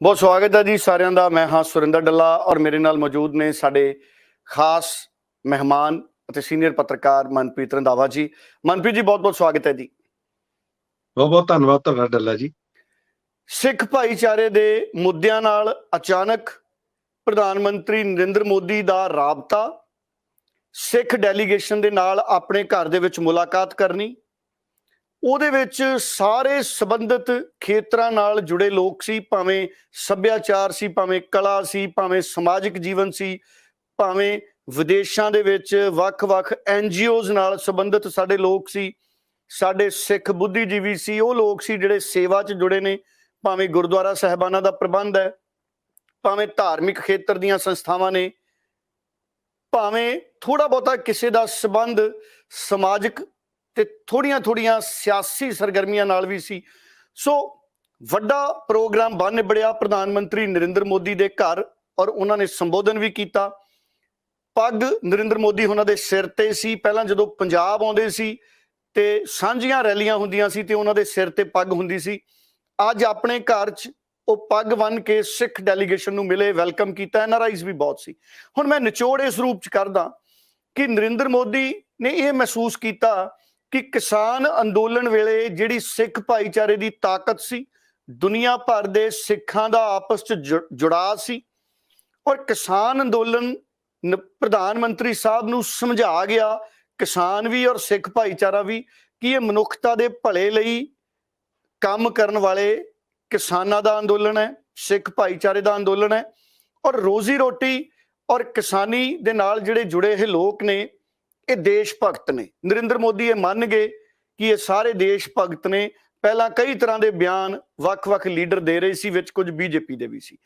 बहुत स्वागत है जी सारिਆਂ ਦਾ। मैं हाँ सुरिंदर डल्ला और मेरे नाल मौजूद ने साडे खास मेहमान ਅਤੇ सीनियर पत्रकार मनप्रीत रंधावा जी। मनप्रीत जी बहुत बहुत स्वागत है जी। बहुत बहुत धन्यवाद ਤੁਹਾਡਾ ਡੱਲਾ ਜੀ। ਸਿੱਖ ਭਾਈਚਾਰੇ ਦੇ ਮੁੱਦਿਆਂ ਨਾਲ ਅਚਾਨਕ ਪ੍ਰਧਾਨ ਮੰਤਰੀ ਨਰਿੰਦਰ ਮੋਦੀ ਦਾ ਰਾਬਤਾ, ਸਿੱਖ ਡੈਲੀਗੇਸ਼ਨ ਦੇ ਨਾਲ ਆਪਣੇ ਘਰ ਦੇ ਵਿੱਚ ਮੁਲਾਕਾਤ ਕਰਨੀ, ਉਹਦੇ ਵਿੱਚ ਸਾਰੇ ਸੰਬੰਧਿਤ ਖੇਤਰਾਂ ਨਾਲ ਜੁੜੇ ਲੋਕ ਸੀ, ਭਾਵੇਂ ਸੱਭਿਆਚਾਰ ਸੀ, ਭਾਵੇਂ ਕਲਾ ਸੀ, ਭਾਵੇਂ ਸਮਾਜਿਕ ਜੀਵਨ ਸੀ, ਭਾਵੇਂ ਵਿਦੇਸ਼ਾਂ ਦੇ ਵਿੱਚ ਵੱਖ-ਵੱਖ NGOs ਨਾਲ ਸੰਬੰਧਿਤ ਸਾਡੇ ਲੋਕ ਸੀ, ਸਾਡੇ ਸਿੱਖ ਬੁੱਧੀਜੀਵੀ ਸੀ, ਉਹ ਲੋਕ ਸੀ ਜਿਹੜੇ ਸੇਵਾ 'ਚ ਜੁੜੇ ਨੇ, ਭਾਵੇਂ ਗੁਰਦੁਆਰਾ ਸਾਹਿਬਾਨਾਂ ਦਾ ਪ੍ਰਬੰਧ ਹੈ, ਭਾਵੇਂ ਧਾਰਮਿਕ ਖੇਤਰ ਦੀਆਂ ਸੰਸਥਾਵਾਂ ਨੇ, ਭਾਵੇਂ ਥੋੜ੍ਹਾ ਬਹੁਤਾ ਕਿਸੇ ਦਾ ਸੰਬੰਧ ਸਮਾਜਿਕ ਤੇ ਥੋੜ੍ਹੀਆਂ ਸਿਆਸੀ ਸਰਗਰਮੀਆਂ ਨਾਲ ਵੀ ਸੀ। ਸੋ ਵੱਡਾ ਪ੍ਰੋਗਰਾਮ ਬਣ ਨਿਬੜਿਆ ਪ੍ਰਧਾਨ ਮੰਤਰੀ ਨਰਿੰਦਰ ਮੋਦੀ ਦੇ ਘਰ, ਔਰ ਉਹਨਾਂ ਨੇ ਸੰਬੋਧਨ ਵੀ ਕੀਤਾ। ਪੱਗ ਨਰਿੰਦਰ ਮੋਦੀ ਉਹਨਾਂ ਦੇ ਸਿਰ ਤੇ ਸੀ। ਪਹਿਲਾਂ ਜਦੋਂ ਪੰਜਾਬ ਆਉਂਦੇ ਸੀ ਤੇ ਸਾਂਝੀਆਂ ਰੈਲੀਆਂ ਹੁੰਦੀਆਂ ਸੀ ਤੇ ਉਹਨਾਂ ਦੇ ਸਿਰ ਤੇ ਪੱਗ ਹੁੰਦੀ ਸੀ। ਅੱਜ ਆਪਣੇ ਘਰ 'ਚ ਉਹ ਪੱਗ ਬੰਨ੍ਹ ਕੇ ਸਿੱਖ ਡੈਲੀਗੇਸ਼ਨ ਨੂੰ ਮਿਲੇ, ਵੈਲਕਮ ਕੀਤਾ। NRIs ਵੀ ਬਹੁਤ ਸੀ। ਹੁਣ ਮੈਂ ਨਿਚੋੜ ਇਸ ਰੂਪ 'ਚ ਕਰਦਾ ਕਿ ਨਰਿੰਦਰ ਮੋਦੀ ਨੇ ਇਹ ਮਹਿਸੂਸ ਕੀਤਾ ਕਿ ਕਿਸਾਨ ਅੰਦੋਲਨ ਵੇਲੇ ਜਿਹੜੀ ਸਿੱਖ ਭਾਈਚਾਰੇ ਦੀ ਤਾਕਤ ਸੀ, ਦੁਨੀਆ ਭਰ ਦੇ ਸਿੱਖਾਂ ਦਾ ਆਪਸ 'ਚ ਜੁੜਾਅ ਸੀ, ਔਰ ਕਿਸਾਨ ਅੰਦੋਲਨ ਪ੍ਰਧਾਨ ਮੰਤਰੀ ਸਾਹਿਬ ਨੂੰ ਸਮਝਾ ਗਿਆ, ਕਿਸਾਨ ਵੀ ਔਰ ਸਿੱਖ ਭਾਈਚਾਰਾ ਵੀ, ਕਿ ਇਹ ਮਨੁੱਖਤਾ ਦੇ ਭਲੇ ਲਈ ਕੰਮ ਕਰਨ ਵਾਲੇ ਕਿਸਾਨਾਂ ਦਾ ਅੰਦੋਲਨ ਹੈ, ਸਿੱਖ ਭਾਈਚਾਰੇ ਦਾ ਅੰਦੋਲਨ ਹੈ, ਔਰ ਰੋਜ਼ੀ ਰੋਟੀ ਔਰ ਕਿਸਾਨੀ ਦੇ ਨਾਲ ਜਿਹੜੇ ਜੁੜੇ ਇਹ ਲੋਕ ਨੇ, ਇਹ ਦੇਸ਼ ਭਗਤ ਨੇ। ਨਰਿੰਦਰ ਮੋਦੀ ਇਹ ਮੰਨ ਗਏ ਕਿ ਇਹ ਸਾਰੇ ਦੇਸ਼ ਭਗਤ ਨੇ। ਪਹਿਲਾਂ ਕਈ ਤਰ੍ਹਾਂ ਦੇ ਬਿਆਨ ਵੱਖ-ਵੱਖ ਲੀਡਰ ਦੇ ਰਹੇ ਸੀ, ਵਿੱਚ ਕੁਝ BJP ਦੇ ਵੀ ਸੀ,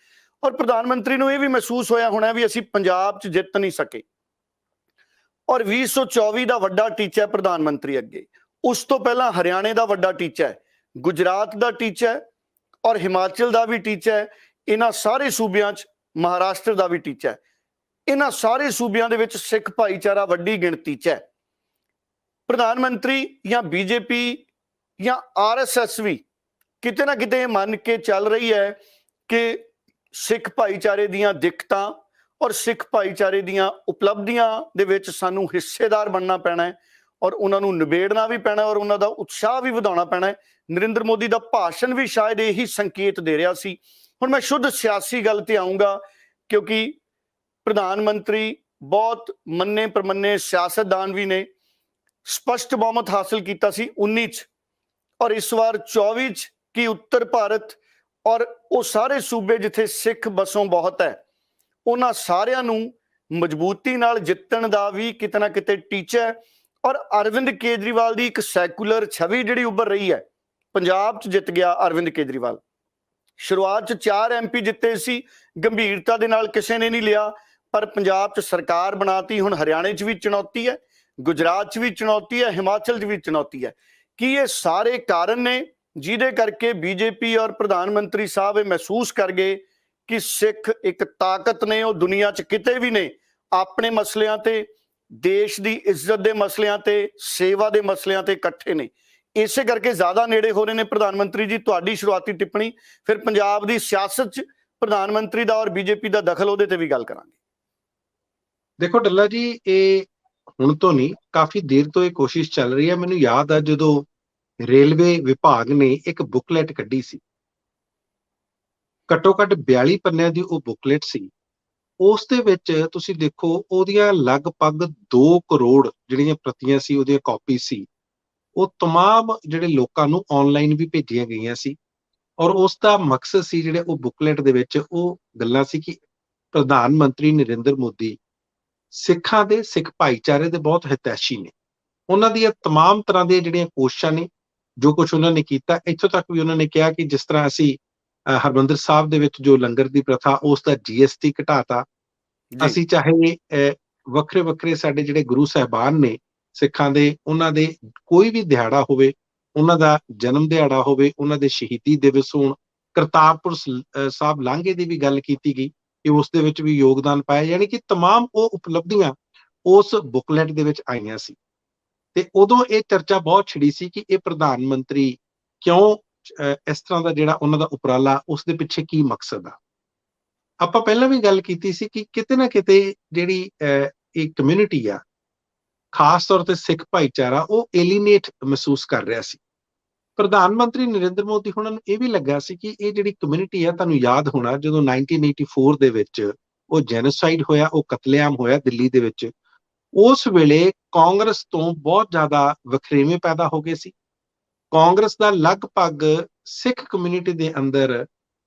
ਔਰ ਪ੍ਰਧਾਨ ਮੰਤਰੀ ਨੂੰ ਇਹ ਵੀ ਮਹਿਸੂਸ ਹੋਇਆ ਹੋਣਾ ਵੀ ਅਸੀਂ ਪੰਜਾਬ 'ਚ ਜਿੱਤ ਨਹੀਂ ਸਕੇ, ਔਰ 2024 ਦਾ ਵੱਡਾ ਟੀਚਾ ਹੈ ਪ੍ਰਧਾਨ ਮੰਤਰੀ ਅੱਗੇ। ਉਸ ਤੋਂ ਪਹਿਲਾਂ ਹਰਿਆਣੇ ਦਾ ਵੱਡਾ ਟੀਚਾ ਹੈ, ਗੁਜਰਾਤ ਦਾ ਟੀਚਾ ਹੈ, ਔਰ ਹਿਮਾਚਲ ਦਾ ਵੀ ਟੀਚਾ ਹੈ। ਇਹਨਾਂ ਸਾਰੇ ਸੂਬਿਆਂ 'ਚ ਮਹਾਰਾਸ਼ਟਰ ਦਾ ਵੀ ਟੀਚਾ ਹੈ। ਇਹਨਾਂ ਸਾਰੇ ਸੂਬਿਆਂ ਦੇ ਵਿੱਚ ਸਿੱਖ ਭਾਈਚਾਰਾ ਵੱਡੀ ਗਿਣਤੀ 'ਚ ਹੈ। ਪ੍ਰਧਾਨ ਮੰਤਰੀ ਜਾਂ BJP ਜਾਂ RSS ਵੀ ਕਿਤੇ ਨਾ ਕਿਤੇ ਮੰਨ ਕੇ ਚੱਲ ਰਹੀ ਹੈ ਕਿ ਸਿੱਖ ਭਾਈਚਾਰੇ ਦੀਆਂ ਦਿੱਕਤਾਂ ਔਰ ਸਿੱਖ ਭਾਈਚਾਰੇ ਦੀਆਂ ਉਪਲਬਧੀਆਂ ਦੇ ਵਿੱਚ ਸਾਨੂੰ ਹਿੱਸੇਦਾਰ ਬਣਨਾ ਪੈਣਾ ਹੈ, ਔਰ ਉਹਨਾਂ ਨੂੰ ਨਿਬੇੜਨਾ ਵੀ ਪੈਣਾ, ਔਰ ਉਹਨਾਂ ਦਾ ਉਤਸ਼ਾਹ ਵੀ ਵਧਾਉਣਾ ਪੈਣਾ ਹੈ। ਨਰਿੰਦਰ ਮੋਦੀ ਦਾ ਭਾਸ਼ਣ ਵੀ ਸ਼ਾਇਦ ਇਹੀ ਸੰਕੇਤ ਦੇ ਰਿਹਾ ਸੀ। ਹੁਣ ਮੈਂ ਸ਼ੁੱਧ ਸਿਆਸੀ ਗੱਲ ਤੇ ਆਊਂਗਾ, ਕਿਉਂਕਿ ਪ੍ਰਧਾਨ ਮੰਤਰੀ ਬਹੁਤ ਮੰਨੇ ਪ੍ਰਮੰਨੇ ਸਿਆਸਤਦਾਨ ਵੀ ਨੇ। ਸਪਸ਼ਟ ਬਹੁਮਤ ਹਾਸਲ ਕੀਤਾ ਸੀ 19 'ਚ, ਔਰ ਇਸ ਵਾਰ 24 'ਚ ਕਿ ਉੱਤਰ ਭਾਰਤ ਔਰ ਉਹ ਸਾਰੇ ਸੂਬੇ ਜਿੱਥੇ ਸਿੱਖ ਬਸੋਂ ਬਹੁਤ ਹੈ, ਉਹਨਾਂ ਸਾਰਿਆਂ ਨੂੰ ਮਜ਼ਬੂਤੀ ਨਾਲ ਜਿੱਤਣ ਦਾ ਵੀ ਕਿਤੇ ਨਾ ਕਿਤੇ ਟੀਚਾ ਹੈ। ਔਰ ਅਰਵਿੰਦ ਕੇਜਰੀਵਾਲ ਦੀ ਇੱਕ ਸੈਕੂਲਰ ਛਵੀ ਜਿਹੜੀ ਉੱਭਰ ਰਹੀ ਹੈ, ਪੰਜਾਬ 'ਚ ਜਿੱਤ ਗਿਆ ਅਰਵਿੰਦ ਕੇਜਰੀਵਾਲ। ਸ਼ੁਰੂਆਤ 'ਚ 4 MP ਜਿੱਤੇ ਸੀ, ਗੰਭੀਰਤਾ ਦੇ ਨਾਲ ਕਿਸੇ ਨੇ ਨਹੀਂ ਲਿਆ, ਪਰ ਪੰਜਾਬ 'ਚ ਸਰਕਾਰ ਬਣਾਤੀ। ਹੁਣ ਹਰਿਆਣੇ 'ਚ ਵੀ ਚੁਣੌਤੀ ਹੈ, ਗੁਜਰਾਤ 'ਚ ਵੀ ਚੁਣੌਤੀ ਹੈ, ਹਿਮਾਚਲ 'ਚ ਵੀ ਚੁਣੌਤੀ ਹੈ। ਕੀ ਇਹ ਸਾਰੇ ਕਾਰਨ ਨੇ ਜਿਹਦੇ ਕਰਕੇ BJP ਔਰ ਪ੍ਰਧਾਨ ਮੰਤਰੀ ਸਾਹਿਬ ਇਹ ਮਹਿਸੂਸ ਕਰ ਗਏ ਕਿ ਸਿੱਖ ਇੱਕ ਤਾਕਤ ਨੇ, ਉਹ ਦੁਨੀਆ 'ਚ ਕਿਤੇ ਵੀ ਨੇ, ਆਪਣੇ ਮਸਲਿਆਂ ਤੇ, ਦੇਸ਼ ਦੀ ਇੱਜ਼ਤ ਦੇ ਮਸਲਿਆਂ ਤੇ, ਸੇਵਾ ਦੇ ਮਸਲਿਆਂ ਤੇ ਇਕੱਠੇ ਨੇ। ਇਸੇ ਕਰਕੇ ਜ਼ਿਆਦਾ ਨੇੜੇ ਹੋ ਰਹੇ ਨੇ। ਪ੍ਰਧਾਨ ਮੰਤਰੀ ਜੀ, ਤੁਹਾਡੀ ਸ਼ੁਰੂਆਤੀ ਟਿੱਪਣੀ, ਫਿਰ ਪੰਜਾਬ ਦੀ ਸਿਆਸਤ 'ਚ ਪ੍ਰਧਾਨ ਮੰਤਰੀ ਦਾ ਔਰ BJP ਦਾ ਦਖਲ, ਉਹਦੇ ਤੇ ਵੀ ਗੱਲ ਕਰਾਂਗੇ। ਦੇਖੋ ਡੱਲਾ ਜੀ, ਇਹ ਹੁਣ ਤੋਂ ਨਹੀਂ, ਕਾਫੀ ਦੇਰ ਤੋਂ ਇਹ ਕੋਸ਼ਿਸ਼ ਚੱਲ ਰਹੀ ਹੈ। ਮੈਨੂੰ ਯਾਦ ਆ ਜਦੋਂ ਰੇਲਵੇ ਵਿਭਾਗ ਨੇ ਇੱਕ ਬੁਕਲੈਟ ਕੱਢੀ ਸੀ, ਘੱਟੋ ਘੱਟ 42 ਪੰਨਿਆਂ ਦੀ ਉਹ ਬੁਕਲੈਟ ਸੀ। ਉਸ ਦੇ ਵਿੱਚ ਤੁਸੀਂ ਦੇਖੋ ਉਹਦੀਆਂ ਲਗਭਗ 2 ਕਰੋੜ ਜਿਹੜੀਆਂ ਪ੍ਰਤੀਆਂ ਸੀ, ਉਹਦੀਆਂ ਕਾਪੀ ਸੀ, ਉਹ ਤਮਾਮ ਜਿਹੜੇ ਲੋਕਾਂ ਨੂੰ ਆਨਲਾਈਨ ਵੀ ਭੇਜੀਆਂ ਗਈਆਂ ਸੀ। ਔਰ ਉਸ ਦਾ ਮਕਸਦ ਸੀ, ਜਿਹੜੇ ਉਹ ਬੁਕਲੈਟ ਦੇ ਵਿੱਚ ਉਹ ਗੱਲਾਂ ਸੀ ਕਿ ਪ੍ਰਧਾਨ ਮੰਤਰੀ ਨਰਿੰਦਰ ਮੋਦੀ ਸਿੱਖਾਂ ਦੇ, ਸਿੱਖ ਭਾਈਚਾਰੇ ਦੇ ਬਹੁਤ ਹਿਤੈਸ਼ੀ ਨੇ। ਉਹਨਾਂ ਦੀਆਂ ਤਮਾਮ ਤਰ੍ਹਾਂ ਦੀਆਂ ਜਿਹੜੀਆਂ ਕੋਸ਼ਿਸ਼ਾਂ ਨੇ, ਜੋ ਕੁਝ ਉਹਨਾਂ ਨੇ ਕੀਤਾ, ਇੱਥੋਂ ਤੱਕ ਵੀ ਉਹਨਾਂ ਨੇ ਕਿਹਾ ਕਿ ਜਿਸ ਤਰ੍ਹਾਂ ਅਸੀਂ ਹਰਿਮੰਦਰ ਸਾਹਿਬ ਦੇ ਵਿੱਚ ਜੋ ਲੰਗਰ ਦੀ ਪ੍ਰਥਾ, ਉਸ ਦਾ GST ਘਟਾਤਾ। ਅਸੀਂ ਚਾਹੇ ਵੱਖਰੇ ਵੱਖਰੇ ਸਾਡੇ ਜਿਹੜੇ ਗੁਰੂ ਸਾਹਿਬਾਨ ਨੇ ਸਿੱਖਾਂ ਦੇ, ਉਹਨਾਂ ਦੇ ਕੋਈ ਵੀ ਦਿਹਾੜਾ ਹੋਵੇ, ਉਹਨਾਂ ਦਾ ਜਨਮ ਦਿਹਾੜਾ ਹੋਵੇ, ਉਹਨਾਂ ਦੇ ਸ਼ਹੀਦੀ ਦਿਵਸ ਹੋਣ, ਕਰਤਾਰਪੁਰ ਸਾਹਿਬ ਲਾਂਘੇ ਦੀ ਵੀ ਗੱਲ ਕੀਤੀ ਗਈ ਕਿ ਉਸ ਦੇ ਵਿੱਚ ਵੀ ਯੋਗਦਾਨ ਪਾਇਆ। ਯਾਨੀ ਕਿ ਤਮਾਮ ਉਹ ਉਪਲਬਧੀਆਂ ਉਸ ਬੁਕਲੈਟ ਦੇ ਵਿੱਚ ਆਈਆਂ ਸੀ। ਤੇ ਉਦੋਂ ਇਹ ਚਰਚਾ ਬਹੁਤ ਛਿੜੀ ਸੀ ਕਿ ਇਹ ਪ੍ਰਧਾਨ ਮੰਤਰੀ ਕਿਉਂ ਇਸ ਤਰ੍ਹਾਂ ਦਾ ਜਿਹੜਾ ਉਹਨਾਂ ਦਾ ਉਪਰਾਲਾ, ਉਸ ਦੇ ਪਿੱਛੇ ਕੀ ਮਕਸਦ ਆ। ਆਪਾਂ ਪਹਿਲਾਂ ਵੀ ਗੱਲ ਕੀਤੀ ਸੀ ਕਿ ਕਿਤੇ ਨਾ ਕਿਤੇ ਜਿਹੜੀ ਇਹ ਕਮਿਊਨਿਟੀ ਆ, ਖਾਸ ਤੌਰ ਤੇ ਸਿੱਖ ਭਾਈਚਾਰਾ, ਉਹ ਏਲੀਨੇਟ ਮਹਿਸੂਸ ਕਰ ਰਿਹਾ ਸੀ। ਪ੍ਰਧਾਨ ਮੰਤਰੀ ਨਰਿੰਦਰ ਮੋਦੀ ਹੁਣਾਂ ਨੂੰ ਇਹ ਵੀ ਲੱਗਾ ਸੀ ਕਿ ਇਹ ਜਿਹੜੀ ਕਮਿਊਨਿਟੀ ਆ, ਤੁਹਾਨੂੰ ਯਾਦ ਹੋਣਾ ਜਦੋਂ 1984 ਦੇ ਵਿੱਚ ਉਹ ਜੈਨੋਸਾਈਡ ਹੋਇਆ, ਉਹ ਕਤਲੇਆਮ ਹੋਇਆ ਦਿੱਲੀ ਦੇ ਵਿੱਚ, ਉਸ ਵੇਲੇ ਕਾਂਗਰਸ ਤੋਂ ਬਹੁਤ ਜ਼ਿਆਦਾ ਵਖਰੇਵੇਂ ਪੈਦਾ ਹੋ ਗਏ ਸੀ। ਕਾਂਗਰਸ ਦਾ ਲਗਭਗ ਸਿੱਖ ਕਮਿਊਨਿਟੀ ਦੇ ਅੰਦਰ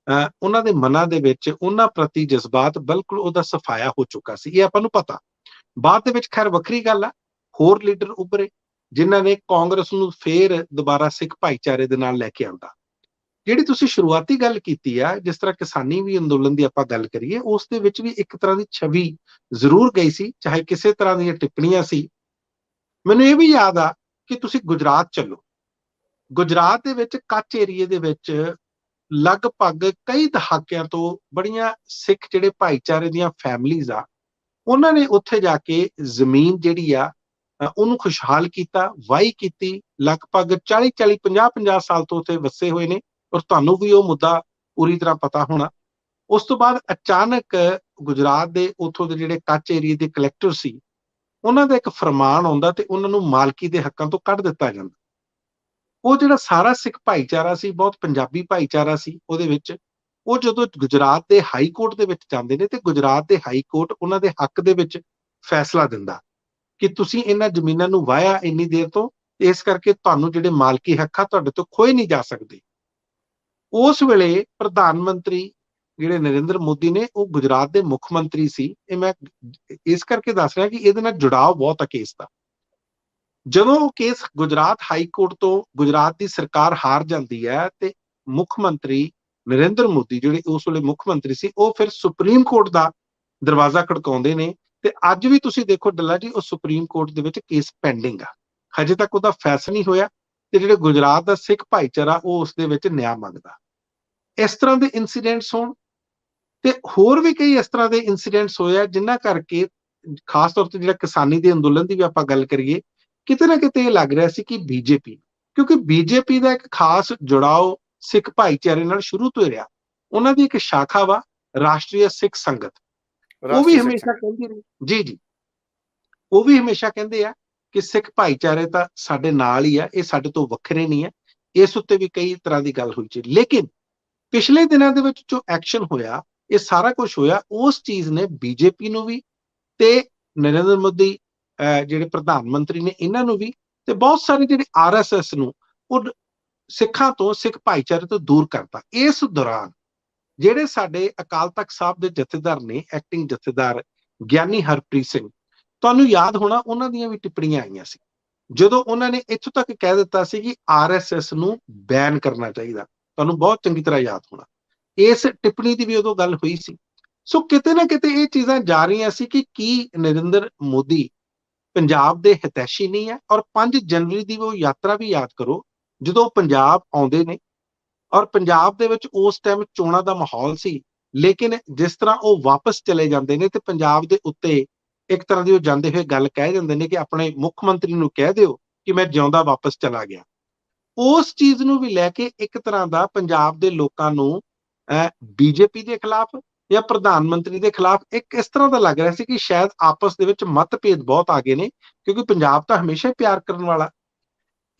ਉਹਨਾਂ ਦੇ ਮਨਾਂ ਦੇ ਵਿੱਚ ਉਹਨਾਂ ਪ੍ਰਤੀ ਜਜ਼ਬਾਤ ਬਿਲਕੁਲ ਉਹਦਾ ਸਫਾਇਆ ਹੋ ਚੁੱਕਾ ਸੀ। ਇਹ ਆਪਾਂ ਨੂੰ ਪਤਾ। ਬਾਅਦ ਦੇ ਵਿੱਚ ਖੈਰ ਵੱਖਰੀ ਗੱਲ ਆ, ਹੋਰ ਲੀਡਰ ਉੱਭਰੇ ਜਿਨ੍ਹਾਂ ਨੇ ਕਾਂਗਰਸ ਨੂੰ ਫੇਰ ਦੁਬਾਰਾ ਸਿੱਖ ਭਾਈਚਾਰੇ ਦੇ ਨਾਲ ਲੈ ਕੇ ਆਉਂਦਾ। ਜਿਹੜੀ ਤੁਸੀਂ ਸ਼ੁਰੂਆਤੀ ਗੱਲ ਕੀਤੀ ਆ, ਜਿਸ ਤਰ੍ਹਾਂ ਕਿਸਾਨੀ ਵੀ ਅੰਦੋਲਨ ਦੀ ਆਪਾਂ ਗੱਲ ਕਰੀਏ, ਉਸ ਦੇ ਵਿੱਚ ਵੀ ਇੱਕ ਤਰ੍ਹਾਂ ਦੀ ਛਵੀ ਜ਼ਰੂਰ ਗਈ ਸੀ, ਚਾਹੇ ਕਿਸੇ ਤਰ੍ਹਾਂ ਦੀਆਂ ਟਿੱਪਣੀਆਂ ਸੀ। ਮੈਨੂੰ ਇਹ ਵੀ ਯਾਦ ਆ ਕਿ ਤੁਸੀਂ ਗੁਜਰਾਤ ਚੱਲੋ, ਗੁਜਰਾਤ ਦੇ ਵਿੱਚ ਕੱਛ ਏਰੀਏ ਦੇ ਵਿੱਚ ਲਗਭਗ ਕਈ ਦਹਾਕਿਆਂ ਤੋਂ ਬੜੀਆਂ ਸਿੱਖ ਜਿਹੜੇ ਭਾਈਚਾਰੇ ਦੀਆਂ ਫੈਮਲੀਜ਼ ਆ, ਉਹਨਾਂ ਨੇ ਉੱਥੇ ਜਾ ਕੇ ਜ਼ਮੀਨ ਜਿਹੜੀ ਆ ਉਹਨੂੰ ਖੁਸ਼ਹਾਲ ਕੀਤਾ, ਵਾਹੀ ਕੀਤੀ। ਲਗਭਗ 40-40, 50-50 ਸਾਲ ਤੋਂ ਉੱਥੇ ਵਸੇ ਹੋਏ ਨੇ, ਔਰ ਤੁਹਾਨੂੰ ਵੀ ਉਹ ਮੁੱਦਾ ਪੂਰੀ ਤਰ੍ਹਾਂ ਪਤਾ ਹੋਣਾ। ਉਸ ਤੋਂ ਬਾਅਦ ਅਚਾਨਕ ਗੁਜਰਾਤ ਦੇ ਉੱਥੋਂ ਦੇ ਜਿਹੜੇ ਕੱਛ ਏਰੀਏ ਦੇ ਕਲੈਕਟਰ ਸੀ, ਉਹਨਾਂ ਦਾ ਇੱਕ ਫਰਮਾਨ ਆਉਂਦਾ ਤੇ ਉਹਨਾਂ ਨੂੰ ਮਾਲਕੀ ਦੇ ਹੱਕਾਂ ਤੋਂ ਕੱਢ ਦਿੱਤਾ ਜਾਂਦਾ। ਉਹ ਜਿਹੜਾ ਸਾਰਾ ਸਿੱਖ ਭਾਈਚਾਰਾ ਸੀ, ਬਹੁਤ ਪੰਜਾਬੀ ਭਾਈਚਾਰਾ ਸੀ ਉਹਦੇ ਵਿੱਚ, ਉਹ ਜਦੋਂ ਗੁਜਰਾਤ ਦੇ ਹਾਈ ਕੋਰਟ ਦੇ ਵਿੱਚ ਜਾਂਦੇ ਨੇ ਤੇ ਗੁਜਰਾਤ ਦੇ ਹਾਈ ਕੋਰਟ ਉਹਨਾਂ ਦੇ ਹੱਕ ਦੇ ਵਿੱਚ ਫੈਸਲਾ ਦਿੰਦਾ ਕਿ ਤੁਸੀਂ ਇਹਨਾਂ ਜ਼ਮੀਨਾਂ ਨੂੰ ਵਾਹਿਆ ਇੰਨੀ ਦੇਰ ਤੋਂ, ਇਸ ਕਰਕੇ ਤੁਹਾਨੂੰ ਜਿਹੜੇ ਮਾਲਕੀ ਹੱਕ ਆ ਤੁਹਾਡੇ ਤੋਂ ਖੋਏ ਨਹੀਂ ਜਾ ਸਕਦੇ। ਉਸ ਵੇਲੇ ਪ੍ਰਧਾਨ ਮੰਤਰੀ ਜਿਹੜੇ ਨਰਿੰਦਰ ਮੋਦੀ ਨੇ, ਉਹ ਗੁਜਰਾਤ ਦੇ ਮੁੱਖ ਮੰਤਰੀ ਸੀ। ਇਹ ਮੈਂ ਇਸ ਕਰਕੇ ਦੱਸ ਰਿਹਾ ਕਿ ਇਹਦੇ ਨਾਲ ਜੁੜਾਵ ਬਹੁਤ ਆ ਕੇਸ ਦਾ। ਜਦੋਂ ਉਹ ਕੇਸ ਗੁਜਰਾਤ ਹਾਈ ਕੋਰਟ ਤੋਂ ਗੁਜਰਾਤ ਦੀ ਸਰਕਾਰ ਹਾਰ ਜਾਂਦੀ ਹੈ ਤੇ ਮੁੱਖ ਮੰਤਰੀ ਨਰਿੰਦਰ ਮੋਦੀ ਜਿਹੜੇ ਉਸ ਵੇਲੇ ਮੁੱਖ ਮੰਤਰੀ ਸੀ, ਉਹ ਫਿਰ ਸੁਪਰੀਮ ਕੋਰਟ ਦਾ ਦਰਵਾਜ਼ਾ ਖੜਕਾਉਂਦੇ ਨੇ। ਤੇ ਅੱਜ ਵੀ ਤੁਸੀਂ ਦੇਖੋ ਡੱਲਾ ਜੀ, ਉਹ ਸੁਪਰੀਮ ਕੋਰਟ ਦੇ ਵਿੱਚ ਕੇਸ ਪੈਂਡਿੰਗ ਆ, ਹਜੇ ਤੱਕ ਉਹਦਾ ਫੈਸਲਾ ਨਹੀਂ ਹੋਇਆ ਤੇ ਜਿਹੜੇ ਗੁਜਰਾਤ ਦਾ ਸਿੱਖ ਭਾਈਚਾਰਾ ਉਹ ਉਸ ਦੇ ਵਿੱਚ ਨਿਆਂ ਮੰਗਦਾ। ਇਸ ਤਰ੍ਹਾਂ ਦੇ ਇਨਸੀਡੈਂਟਸ ਹੋਣ ਤੇ ਹੋਰ ਵੀ ਕਈ ਇਸ ਤਰ੍ਹਾਂ ਦੇ ਇਨਸੀਡੈਂਟਸ ਹੋਇਆ, ਜਿਨ੍ਹਾਂ ਕਰਕੇ ਖਾਸ ਤੌਰ ਤੇ ਜਿਹੜਾ ਕਿਸਾਨੀ ਦੇ ਅੰਦੋਲਨ ਦੀ ਵੀ ਆਪਾਂ ਗੱਲ ਕਰੀਏ, ਕਿਤੇ ਨਾ ਕਿਤੇ ਇਹ ਲੱਗ ਰਿਹਾ ਸੀ ਕਿ ਬੀਜੇਪੀ, ਕਿਉਂਕਿ ਬੀਜੇਪੀ ਦਾ ਇੱਕ ਖਾਸ ਜੁੜਾਓ ਸਿੱਖ ਭਾਈਚਾਰੇ ਨਾਲ ਸ਼ੁਰੂ ਤੋਂ ਹੀ ਰਿਹਾ। ਉਹਨਾਂ ਦੀ ਇੱਕ ਸ਼ਾਖਾ ਵਾ ਰਾਸ਼ਟਰੀ ਸਿੱਖ ਸੰਗਤ, ਉਹ ਵੀ ਹਮੇਸ਼ਾ ਕਹਿੰਦੀ ਰਹੀ ਜੀ, ਉਹ ਵੀ ਹਮੇਸ਼ਾ ਕਹਿੰਦੇ ਆ ਕਿ ਸਿੱਖ ਭਾਈਚਾਰੇ ਤਾਂ ਸਾਡੇ ਨਾਲ ਹੀ ਆ, ਇਹ ਸਾਡੇ ਤੋਂ ਵੱਖਰੇ ਨਹੀਂ ਹੈ। ਇਸ ਉੱਤੇ ਵੀ ਕਈ ਤਰ੍ਹਾਂ ਦੀ ਗੱਲ ਹੋਈ ਸੀ। ਲੇਕਿਨ ਪਿਛਲੇ ਦਿਨਾਂ ਦੇ ਵਿੱਚ ਜੋ ਐਕਸ਼ਨ ਹੋਇਆ, ਇਹ ਸਾਰਾ ਕੁਝ ਹੋਇਆ, ਉਸ ਚੀਜ਼ ਨੇ ਬੀਜੇਪੀ ਨੂੰ ਵੀ ਤੇ ਨਰਿੰਦਰ ਮੋਦੀ ਜਿਹੜੇ ਪ੍ਰਧਾਨ ਮੰਤਰੀ ਨੇ ਇਹਨਾਂ ਨੂੰ ਵੀ, ਤੇ ਬਹੁਤ ਸਾਰੇ ਜਿਹੜੇ RSS ਨੂੰ, ਉਹ ਸਿੱਖਾਂ ਤੋਂ, ਸਿੱਖ ਭਾਈਚਾਰੇ ਤੋਂ ਦੂਰ ਕਰਤਾ। ਇਸ ਦੌਰਾਨ ਜਿਹੜੇ ਸਾਡੇ ਅਕਾਲ ਤਖਤ ਸਾਹਿਬ ਦੇ ਜਥੇਦਾਰ ਨੇ, ਐਕਟਿੰਗ ਜਥੇਦਾਰ ਗਿਆਨੀ ਹਰਪ੍ਰੀਤ ਸਿੰਘ, ਤੁਹਾਨੂੰ ਯਾਦ ਹੋਣਾ ਉਹਨਾਂ ਦੀਆਂ ਵੀ ਟਿੱਪਣੀਆਂ ਆਈਆਂ ਸੀ, ਜਦੋਂ ਉਹਨਾਂ ਨੇ ਇੱਥੋਂ ਤੱਕ ਕਹਿ ਦਿੱਤਾ ਸੀ ਕਿ RSS ਨੂੰ ਬੈਨ ਕਰਨਾ ਚਾਹੀਦਾ। ਤੁਹਾਨੂੰ ਬਹੁਤ ਚੰਗੀ ਤਰ੍ਹਾਂ ਯਾਦ ਹੋਣਾ, ਇਸ ਟਿੱਪਣੀ ਦੀ ਵੀ ਉਦੋਂ ਗੱਲ ਹੋਈ ਸੀ। ਸੋ ਕਿਤੇ ਨਾ ਕਿਤੇ ਇਹ ਚੀਜ਼ਾਂ ਜਾ ਰਹੀਆਂ ਸੀ ਕਿ ਕੀ ਨਰਿੰਦਰ ਮੋਦੀ ਪੰਜਾਬ ਦੇ ਹਿਤੈਸ਼ੀ ਨਹੀਂ ਹੈ। ਔਰ 5 ਜਨਵਰੀ ਦੀ ਉਹ ਯਾਤਰਾ ਵੀ ਯਾਦ ਕਰੋ, ਜਦੋਂ ਪੰਜਾਬ ਆਉਂਦੇ ਨੇ, ਔਰ ਪੰਜਾਬ ਦੇ ਵਿੱਚ ਉਸ ਟਾਈਮ ਚੋਣਾਂ ਦਾ ਮਾਹੌਲ ਸੀ, ਲੇਕਿਨ ਜਿਸ ਤਰ੍ਹਾਂ ਉਹ ਵਾਪਸ ਚਲੇ ਜਾਂਦੇ ਨੇ ਤੇ ਪੰਜਾਬ ਦੇ ਉੱਤੇ ਇੱਕ ਤਰ੍ਹਾਂ ਦੀ ਉਹ ਜਾਂਦੇ ਹੋਏ ਗੱਲ ਕਹਿ ਜਾਂਦੇ ਨੇ ਕਿ ਆਪਣੇ ਮੁੱਖ ਮੰਤਰੀ ਨੂੰ ਕਹਿ ਦਿਓ ਕਿ ਮੈਂ ਜਿਉਂਦਾ ਵਾਪਸ ਚਲਾ ਗਿਆ। ਉਸ ਚੀਜ਼ ਨੂੰ ਵੀ ਲੈ ਕੇ ਇੱਕ ਤਰ੍ਹਾਂ ਦਾ ਪੰਜਾਬ ਦੇ ਲੋਕਾਂ ਨੂੰ ਬੀਜੇਪੀ ਦੇ ਖਿਲਾਫ ਜਾਂ ਪ੍ਰਧਾਨ ਮੰਤਰੀ ਦੇ ਖਿਲਾਫ ਇੱਕ ਇਸ ਤਰ੍ਹਾਂ ਦਾ ਲੱਗ ਰਿਹਾ ਸੀ ਕਿ ਸ਼ਾਇਦ ਆਪਸ ਦੇ ਵਿੱਚ ਮਤਭੇਦ ਬਹੁਤ ਆ ਗਏ ਨੇ, ਕਿਉਂਕਿ ਪੰਜਾਬ ਤਾਂ ਹਮੇਸ਼ਾ ਹੀ ਪਿਆਰ ਕਰਨ ਵਾਲਾ।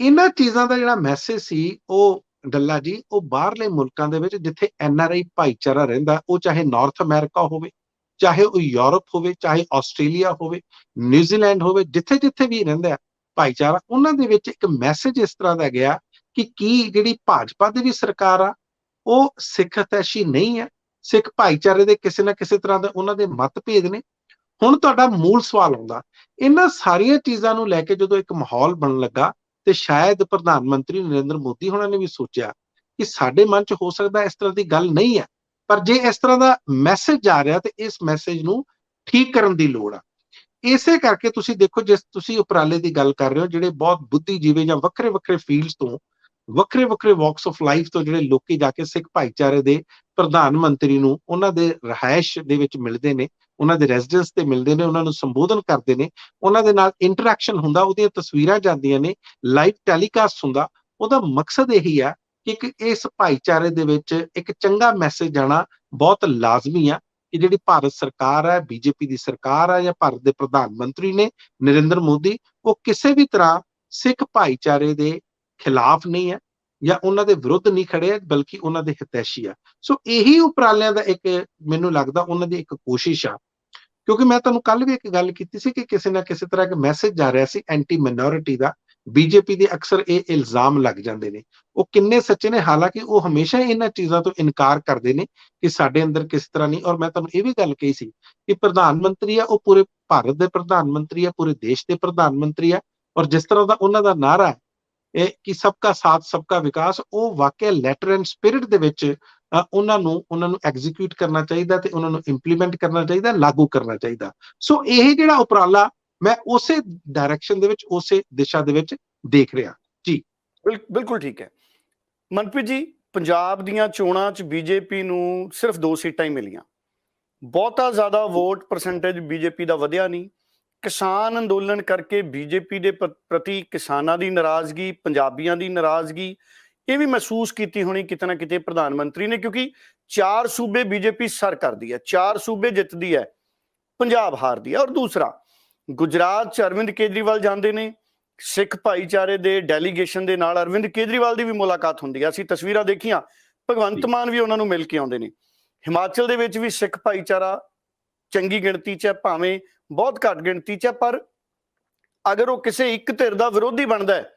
ਇਹਨਾਂ ਚੀਜ਼ਾਂ ਦਾ ਜਿਹੜਾ ਮੈਸੇਜ ਸੀ ਉਹ ਡੱਲਾ ਜੀ, ਉਹ ਬਾਹਰਲੇ ਮੁਲਕਾਂ ਦੇ ਵਿੱਚ ਜਿੱਥੇ NRI ਭਾਈਚਾਰਾ ਰਹਿੰਦਾ, ਉਹ ਚਾਹੇ ਨਾਰਥ ਅਮਰੀਕਾ ਹੋਵੇ, ਚਾਹੇ ਉਹ ਯੂਰਪ ਹੋਵੇ, ਚਾਹੇ ਆਸਟ੍ਰੇਲੀਆ ਹੋਵੇ, ਨਿਊਜ਼ੀਲੈਂਡ ਹੋਵੇ, ਜਿੱਥੇ ਜਿੱਥੇ ਵੀ ਰਹਿੰਦਾ ਭਾਈਚਾਰਾ, ਉਹਨਾਂ ਦੇ ਵਿੱਚ ਇੱਕ ਮੈਸੇਜ ਇਸ ਤਰ੍ਹਾਂ ਦਾ ਗਿਆ ਕਿ ਕੀ ਜਿਹੜੀ ਭਾਜਪਾ ਦੀ ਵੀ ਸਰਕਾਰ ਆ ਉਹ ਸਿੱਖ ਹਿਤੈਸ਼ੀ ਨਹੀਂ ਹੈ, ਸਿੱਖ ਭਾਈਚਾਰੇ ਦੇ ਕਿਸੇ ਨਾ ਕਿਸੇ ਤਰ੍ਹਾਂ ਦੇ ਉਹਨਾਂ ਦੇ ਮਤਭੇਦ ਨੇ। ਹੁਣ ਤੁਹਾਡਾ ਮੂਲ ਸਵਾਲ ਆਉਂਦਾ, ਇਹਨਾਂ ਸਾਰੀਆਂ ਚੀਜ਼ਾਂ ਨੂੰ ਲੈ ਕੇ ਜਦੋਂ ਇੱਕ ਮਾਹੌਲ ਬਣਨ ਲੱਗਾ ਤੇ ਸ਼ਾਇਦ ਪ੍ਰਧਾਨ ਮੰਤਰੀ ਨਰਿੰਦਰ ਮੋਦੀ ਹੋਣਾ ਨੇ ਵੀ ਸੋਚਿਆ ਕਿ ਸਾਡੇ ਮਨ 'ਚ ਹੋ ਸਕਦਾ ਇਸ ਤਰ੍ਹਾਂ ਦੀ ਗੱਲ ਨਹੀਂ ਹੈ, ਪਰ ਜੇ ਇਸ ਤਰ੍ਹਾਂ ਦਾ ਮੈਸੇਜ ਜਾ ਰਿਹਾ ਤੇ ਇਸ ਮੈਸੇਜ ਨੂੰ ਠੀਕ ਕਰਨ ਦੀ ਲੋੜ ਆ। ਇਸੇ ਕਰਕੇ ਤੁਸੀਂ ਦੇਖੋ, ਜਿਸ ਤੁਸੀਂ ਉਪਰਾਲੇ ਦੀ ਗੱਲ ਕਰ ਰਹੇ ਹੋ, ਜਿਹੜੇ ਬਹੁਤ ਬੁੱਧੀਜੀਵੀ ਜਾਂ ਵੱਖਰੇ ਵੱਖਰੇ ਫੀਲਡਸ ਤੋਂ, ਵੱਖਰੇ ਵੱਖਰੇ ਵਾਕਸ ਆਫ ਲਾਈਫ ਤੋਂ ਜਿਹੜੇ ਲੋਕੀ ਜਾ ਕੇ ਸਿੱਖ ਭਾਈਚਾਰੇ ਦੇ ਪ੍ਰਧਾਨ ਮੰਤਰੀ ਨੂੰ ਉਹਨਾਂ ਦੇ ਰਿਹਾਇਸ਼ ਦੇ ਵਿੱਚ ਮਿਲਦੇ ਨੇ, ਉਹਨਾਂ ਦੇ ਰੈਜ਼ੀਡੈਂਸ ਤੇ ਮਿਲਦੇ ਨੇ, ਉਹਨਾਂ ਨੂੰ ਸੰਬੋਧਨ ਕਰਦੇ ਨੇ, ਉਹਨਾਂ ਦੇ ਨਾਲ ਇੰਟਰੈਕਸ਼ਨ ਹੁੰਦਾ, ਉਹਦੀਆਂ ਤਸਵੀਰਾਂ ਜਾਂਦੀਆਂ ਨੇ, ਲਾਈਵ ਟੈਲੀਕਾਸਟ ਹੁੰਦਾ। ਉਹਦਾ ਮਕਸਦ ਇਹੀ ਆ ਕਿ ਇੱਕ ਇਸ ਭਾਈਚਾਰੇ ਦੇ ਵਿੱਚ ਇੱਕ ਚੰਗਾ ਮੈਸੇਜ ਜਾਣਾ ਬਹੁਤ ਲਾਜ਼ਮੀ ਆ ਕਿ ਜਿਹੜੀ ਭਾਰਤ ਸਰਕਾਰ ਹੈ, ਬੀਜੇਪੀ ਦੀ ਸਰਕਾਰ ਆ, ਜਾਂ ਭਾਰਤ ਦੇ ਪ੍ਰਧਾਨ ਮੰਤਰੀ ਨੇ ਨਰਿੰਦਰ ਮੋਦੀ, ਉਹ ਕਿਸੇ ਵੀ ਤਰ੍ਹਾਂ ਸਿੱਖ ਭਾਈਚਾਰੇ ਦੇ ਖਿਲਾਫ ਨਹੀਂ ਹੈ ਜਾਂ ਉਹਨਾਂ ਦੇ ਵਿਰੁੱਧ ਨਹੀਂ ਖੜੇ, ਬਲਕਿ ਉਹਨਾਂ ਦੇ ਹਿਤੈਸ਼ੀ ਆ। ਸੋ ਇਹੀ ਉਪਰਾਲਿਆਂ ਦਾ ਇੱਕ ਮੈਨੂੰ ਲੱਗਦਾ ਉਹਨਾਂ ਦੀ ਇੱਕ ਕੋਸ਼ਿਸ਼ ਆ, ਕਿਉਂਕਿ ਮੈਂ ਤੁਹਾਨੂੰ ਕੱਲ ਵੀ ਇੱਕ ਗੱਲ ਕੀਤੀ ਸੀ ਕਿ ਕਿਸੇ ਨਾ ਕਿਸੇ ਤਰ੍ਹਾਂ ਇੱਕ ਮੈਸੇਜ ਜਾ ਰਿਹਾ ਸੀ ਐਂਟੀ ਮਾਈਨੋਰਿਟੀ ਦਾ। ਬੀਜੇਪੀ ਦੇ ਅਕਸਰ ਇਹ ਇਲਜ਼ਾਮ ਲੱਗ ਜਾਂਦੇ ਨੇ, ਉਹ ਕਿੰਨੇ ਸੱਚੇ ਨੇ, ਹਾਲਾਂਕਿ ਉਹ ਹਮੇਸ਼ਾ ਇਹਨਾਂ ਚੀਜ਼ਾਂ ਤੋਂ ਇਨਕਾਰ ਕਰਦੇ ਨੇ ਕਿ ਸਾਡੇ ਅੰਦਰ ਕਿਸ ਤਰ੍ਹਾਂ ਨਹੀਂ। ਔਰ ਮੈਂ ਤੁਹਾਨੂੰ ਇਹ ਵੀ ਗੱਲ ਕਹੀ ਸੀ ਕਿ ਪ੍ਰਧਾਨ ਮੰਤਰੀ ਆ, ਉਹ ਪੂਰੇ ਭਾਰਤ ਦੇ ਪ੍ਰਧਾਨ ਮੰਤਰੀ ਆ, ਪੂਰੇ ਦੇਸ਼ ਦੇ ਪ੍ਰਧਾਨ ਮੰਤਰੀ ਆ, ਔਰ ਜਿਸ ਤਰ੍ਹਾਂ ਦਾ ਉਹਨਾਂ ਦਾ ਨਾਰਾ ਹੈ ਇਹ ਕਿ ਸਬਕਾ ਸਾਥ ਸਬਕਾ ਵਿਕਾਸ, ਉਹ ਵਾਕਿਆ ਲੈਟਰ ਐਂਡ ਸਪਿਰਿਟ ਦੇ ਵਿੱਚ ਉਹਨਾਂ ਨੂੰ ਐਗਜ਼ੀਕਿਊਟ ਕਰਨਾ ਚਾਹੀਦਾ ਤੇ ਉਹਨਾਂ ਨੂੰ ਇੰਪਲੀਮੈਂਟ ਕਰਨਾ ਚਾਹੀਦਾ, ਲਾਗੂ ਕਰਨਾ ਚਾਹੀਦਾ। ਸੋ ਇਹ ਜਿਹੜਾ ਉਪਰਾਲਾ ਮੈਂ ਉਸੇ ਡਾਇਰੈਕਸ਼ਨ ਦੇ ਵਿੱਚ, ਉਸੇ ਦਿਸ਼ਾ ਦੇ ਵਿੱਚ ਦੇਖ ਰਿਹਾ ਜੀ। ਬਿਲਕੁਲ ਠੀਕ ਹੈ ਮਨਪ੍ਰੀਤ ਜੀ। ਪੰਜਾਬ ਦੀਆਂ ਚੋਣਾਂ 'ਚ ਬੀਜੇਪੀ ਨੂੰ ਸਿਰਫ 2 ਸੀਟਾਂ ਹੀ ਮਿਲੀਆਂ, ਬਹੁਤਾ ਜ਼ਿਆਦਾ ਵੋਟ ਪਰਸੈਂਟੇਜ ਬੀਜੇਪੀ ਦਾ ਵਧਿਆ ਨਹੀਂ। ਕਿਸਾਨ ਅੰਦੋਲਨ ਕਰਕੇ ਬੀਜੇਪੀ ਦੇ ਪ੍ਰਤੀ ਕਿਸਾਨਾਂ ਦੀ ਨਾਰਾਜ਼ਗੀ, ਪੰਜਾਬੀਆਂ ਦੀ ਨਾਰਾਜ਼ਗੀ ਇਹ ਵੀ ਮਹਿਸੂਸ ਕੀਤੀ ਹੋਣੀ ਕਿਤੇ ਨਾ ਕਿਤੇ ਪ੍ਰਧਾਨ ਮੰਤਰੀ ਨੇ, ਕਿਉਂਕਿ 4 ਸੂਬੇ ਬੀਜੇਪੀ ਸਰ ਕਰਦੀ ਹੈ, 4 ਸੂਬੇ ਜਿੱਤਦੀ ਹੈ, ਪੰਜਾਬ ਹਾਰਦੀ ਹੈ। ਔਰ ਦੂਸਰਾ, ਗੁਜਰਾਤ 'ਚ ਅਰਵਿੰਦ ਕੇਜਰੀਵਾਲ ਜਾਂਦੇ ਨੇ, ਸਿੱਖ ਭਾਈਚਾਰੇ ਦੇ ਡੈਲੀਗੇਸ਼ਨ ਦੇ ਨਾਲ ਅਰਵਿੰਦ ਕੇਜਰੀਵਾਲ ਦੀ ਵੀ ਮੁਲਾਕਾਤ ਹੁੰਦੀ ਹੈ, ਅਸੀਂ ਤਸਵੀਰਾਂ ਦੇਖੀਆਂ, ਭਗਵੰਤ ਮਾਨ ਵੀ ਉਹਨਾਂ ਨੂੰ ਮਿਲ ਕੇ ਆਉਂਦੇ ਨੇ। ਹਿਮਾਚਲ ਦੇ ਵਿੱਚ ਵੀ ਸਿੱਖ ਭਾਈਚਾਰਾ ਚੰਗੀ ਗਿਣਤੀ 'ਚ ਹੈ, ਭਾਵੇਂ ਬਹੁਤ ਘੱਟ ਗਿਣਤੀ 'ਚ ਹੈ, ਪਰ ਅਗਰ ਉਹ ਕਿਸੇ ਇੱਕ ਧਿਰ ਦਾ ਵਿਰੋਧੀ ਬਣਦਾ ਹੈ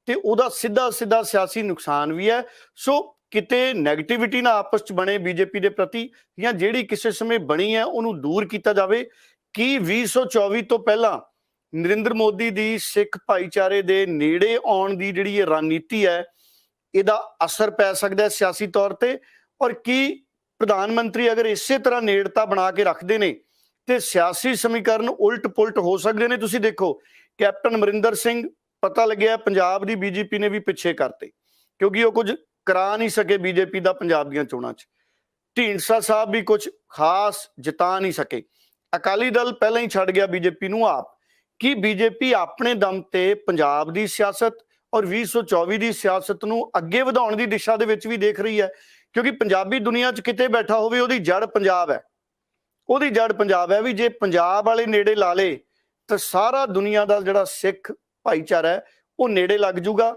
ਤੇ ਉਹਦਾ ਸਿੱਧਾ ਸਿੱਧਾ ਸਿਆਸੀ ਨੁਕਸਾਨ ਵੀ ਹੈ। ਸੋ ਕਿਤੇ ਨੈਗੇਟਿਵਿਟੀ ਨਾ ਆਪਸ 'ਚ ਬਣੇ ਬੀਜੇਪੀ ਦੇ ਪ੍ਰਤੀ, ਜਾਂ ਜਿਹੜੀ ਕਿਸੇ ਸਮੇਂ ਬਣੀ ਹੈ ਉਹਨੂੰ ਦੂਰ ਕੀਤਾ ਜਾਵੇ। ਕਿ 2024 ਤੋਂ ਪਹਿਲਾਂ ਨਰਿੰਦਰ ਮੋਦੀ ਦੀ ਸਿੱਖ ਭਾਈਚਾਰੇ ਦੇ ਨੇੜੇ ਆਉਣ ਦੀ ਜਿਹੜੀ ਇਹ ਰਣਨੀਤੀ ਹੈ, ਇਹਦਾ ਅਸਰ ਪੈ ਸਕਦਾ ਹੈ ਸਿਆਸੀ ਤੌਰ ਤੇ? ਔਰ ਕੀ ਪ੍ਰਧਾਨ ਮੰਤਰੀ ਅਗਰ ਇਸੇ ਤਰ੍ਹਾਂ ਨੇੜਤਾ ਬਣਾ ਕੇ ਰੱਖਦੇ ਨੇ ਤੇ ਸਿਆਸੀ ਸਮੀਕਰਨ ਉਲਟ ਪੁਲਟ ਹੋ ਸਕਦੇ ਨੇ? ਤੁਸੀਂ ਦੇਖੋ, ਕੈਪਟਨ ਅਮਰਿੰਦਰ ਸਿੰਘ ਪਤਾ ਲੱਗਿਆ ਪੰਜਾਬ ਦੀ ਬੀਜੇਪੀ ਨੇ ਵੀ ਪਿੱਛੇ ਕਰਤੇ, ਕਿਉਂਕਿ ਉਹ ਕੁਝ ਕਰਾ ਨਹੀਂ ਸਕੇ ਬੀਜੇਪੀ ਦਾ ਪੰਜਾਬ ਦੀਆਂ ਚੋਣਾਂ 'ਚ। ਢੀਂਡਸਾ ਸਾਹਿਬ ਵੀ ਕੁਝ ਖਾਸ ਜਿਤਾ ਨਹੀਂ ਸਕੇ। ਅਕਾਲੀ ਦਲ ਪਹਿਲਾਂ ਹੀ ਛੱਡ ਗਿਆ ਬੀਜੇਪੀ ਨੂੰ ਆਪ। ਕਿ ਬੀਜੇਪੀ ਆਪਣੇ ਦਮ ਤੇ ਪੰਜਾਬ ਦੀ ਸਿਆਸਤ ਔਰ 2024 ਦੀ ਸਿਆਸਤ ਨੂੰ ਅੱਗੇ ਵਧਾਉਣ ਦੀ ਦਿਸ਼ਾ ਦੇ ਵਿੱਚ ਵੀ ਦੇਖ ਰਹੀ ਹੈ? ਕਿਉਂਕਿ ਪੰਜਾਬੀ ਦੁਨੀਆ 'ਚ ਕਿਤੇ ਬੈਠਾ ਹੋਵੇ, ਉਹਦੀ ਜੜ ਪੰਜਾਬ ਹੈ, ਉਹਦੀ ਜੜ ਪੰਜਾਬ ਹੈ। ਵੀ ਜੇ ਪੰਜਾਬ ਵਾਲੇ ਨੇੜੇ ਲਾ ਲੇ ਤਾਂ ਸਾਰਾ ਦੁਨੀਆ ਦਾ ਜਿਹੜਾ ਸਿੱਖ ਭਾਈਚਾਰਾ ਹੈ ਉਹ ਨੇੜੇ ਲੱਗ ਜੂਗਾ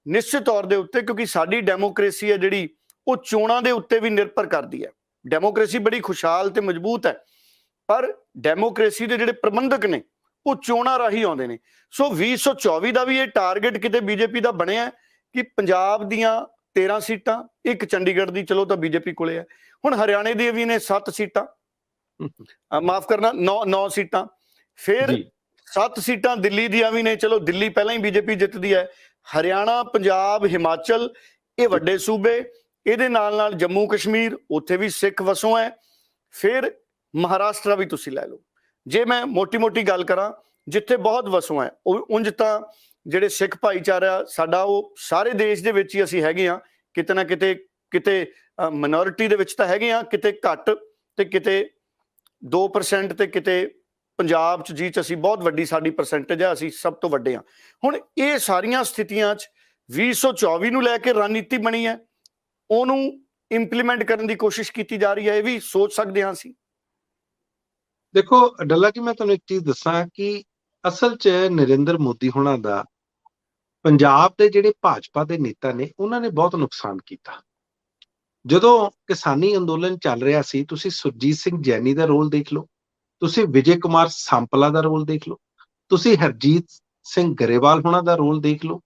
ਨਿਸ਼ਚਿਤ ਤੌਰ ਦੇ ਉੱਤੇ, ਕਿਉਂਕਿ ਸਾਡੀ ਡੈਮੋਕ੍ਰੇਸੀ ਹੈ ਜਿਹੜੀ ਉਹ ਚੋਣਾਂ ਦੇ ਉੱਤੇ ਵੀ ਨਿਰਭਰ ਕਰਦੀ ਹੈ। ਡੈਮੋਕ੍ਰੇਸੀ ਬੜੀ ਖੁਸ਼ਹਾਲ ਤੇ ਮਜ਼ਬੂਤ ਹੈ, ਪਰ ਡੈਮੋਕ੍ਰੇਸੀ ਦੇ ਜਿਹੜੇ ਪ੍ਰਬੰਧਕ ਨੇ ਉਹ ਚੋਣਾਂ ਰਾਹੀਂ ਆਉਂਦੇ ਨੇ। ਸੋ 2024 ਦਾ ਵੀ ਇਹ ਟਾਰਗੇਟ ਕਿਤੇ ਬੀਜੇਪੀ ਦਾ ਬਣਿਆ ਕਿ ਪੰਜਾਬ ਦੀਆਂ 13 ਸੀਟਾਂ, ਇੱਕ ਚੰਡੀਗੜ੍ਹ ਦੀ ਚਲੋ ਤਾਂ ਬੀਜੇਪੀ ਕੋਲੇ ਹੈ, ਹੁਣ ਹਰਿਆਣੇ ਦੀਆਂ ਵੀ ਨੇ 7 ਸੀਟਾਂ, ਮਾਫ ਕਰਨਾ 9 ਸੀਟਾਂ, ਫਿਰ 7 ਸੀਟਾਂ ਦਿੱਲੀ ਦੀਆਂ ਵੀ ਨੇ, ਚਲੋ ਦਿੱਲੀ ਪਹਿਲਾਂ ਹੀ ਬੀਜੇਪੀ ਜਿੱਤਦੀ ਹੈ। ਹਰਿਆਣਾ, ਪੰਜਾਬ, ਹਿਮਾਚਲ ਇਹ ਵੱਡੇ ਸੂਬੇ, ਇਹਦੇ ਨਾਲ ਨਾਲ ਜੰਮੂ ਕਸ਼ਮੀਰ, ਉੱਥੇ ਵੀ ਸਿੱਖ ਵਸੋਂ ਹੈ। ਫਿਰ ਮਹਾਰਾਸ਼ਟਰ ਵੀ ਤੁਸੀਂ ਲੈ ਲਓ। ਜੇ ਮੈਂ ਮੋਟੀ ਗੱਲ ਕਰਾਂ, ਜਿੱਥੇ ਬਹੁਤ ਵਸੋਂ ਹੈ, ਉਹ ਉਂਝ ਤਾਂ ਜਿਹੜੇ ਸਿੱਖ ਭਾਈਚਾਰਾ ਸਾਡਾ ਉਹ ਸਾਰੇ ਦੇਸ਼ ਦੇ ਵਿੱਚ ਹੀ ਅਸੀਂ ਹੈਗੇ ਹਾਂ, ਕਿਤੇ ਨਾ ਕਿਤੇ ਮਿਨੋਰਿਟੀ ਦੇ ਵਿੱਚ ਤਾਂ ਹੈਗੇ ਹਾਂ, ਕਿਤੇ ਘੱਟ ਤੇ ਕਿਤੇ 2% ਤੇ ਕਿਤੇ ਪੰਜਾਬ 'ਚ ਜੀ 'ਚ ਅਸੀਂ ਬਹੁਤ ਵੱਡੀ ਸਾਡੀ ਪਰਸੈਂਟੇਜ ਹੈ, ਅਸੀਂ ਸਭ ਤੋਂ ਵੱਡੇ ਹਾਂ। ਹੁਣ ਇਹ ਸਾਰੀਆਂ ਸਥਿਤੀਆਂ 'ਚ 2024 ਨੂੰ ਲੈ ਕੇ ਰਣਨੀਤੀ ਬਣੀ ਹੈ, ਉਹਨੂੰ ਇੰਪਲੀਮੈਂਟ ਕਰਨ ਦੀ ਕੋਸ਼ਿਸ਼ ਕੀਤੀ ਜਾ ਰਹੀ ਹੈ, ਇਹ ਵੀ ਸੋਚ ਸਕਦੇ ਹਾਂ ਅਸੀਂ। ਦੇਖੋ ਡੱਲਾ ਜੀ, ਮੈਂ ਤੁਹਾਨੂੰ ਇੱਕ ਚੀਜ਼ ਦੱਸਾਂ ਕਿ ਅਸਲ 'ਚ ਨਰਿੰਦਰ ਮੋਦੀ ਹੋਣਾ ਦਾ ਪੰਜਾਬ ਦੇ ਜਿਹੜੇ ਭਾਜਪਾ ਦੇ ਨੇਤਾ ਨੇ ਉਹਨਾਂ ਨੇ ਬਹੁਤ ਨੁਕਸਾਨ ਕੀਤਾ। ਜਦੋਂ ਕਿਸਾਨੀ ਅੰਦੋਲਨ ਚੱਲ ਰਿਹਾ ਸੀ, ਤੁਸੀਂ ਸੁਰਜੀਤ ਸਿੰਘ ਜੈਨੀ ਦਾ ਰੋਲ ਦੇਖ ਲਓ, ਤੁਸੀਂ ਵਿਜੇ ਕੁਮਾਰ ਸਾਂਪਲਾ ਦਾ ਰੋਲ ਦੇਖ ਲਓ, ਤੁਸੀਂ ਹਰਜੀਤ ਸਿੰਘ ਗਰੇਵਾਲ ਹੋਣਾ ਦਾ ਰੋਲ ਦੇਖ ਲਓ।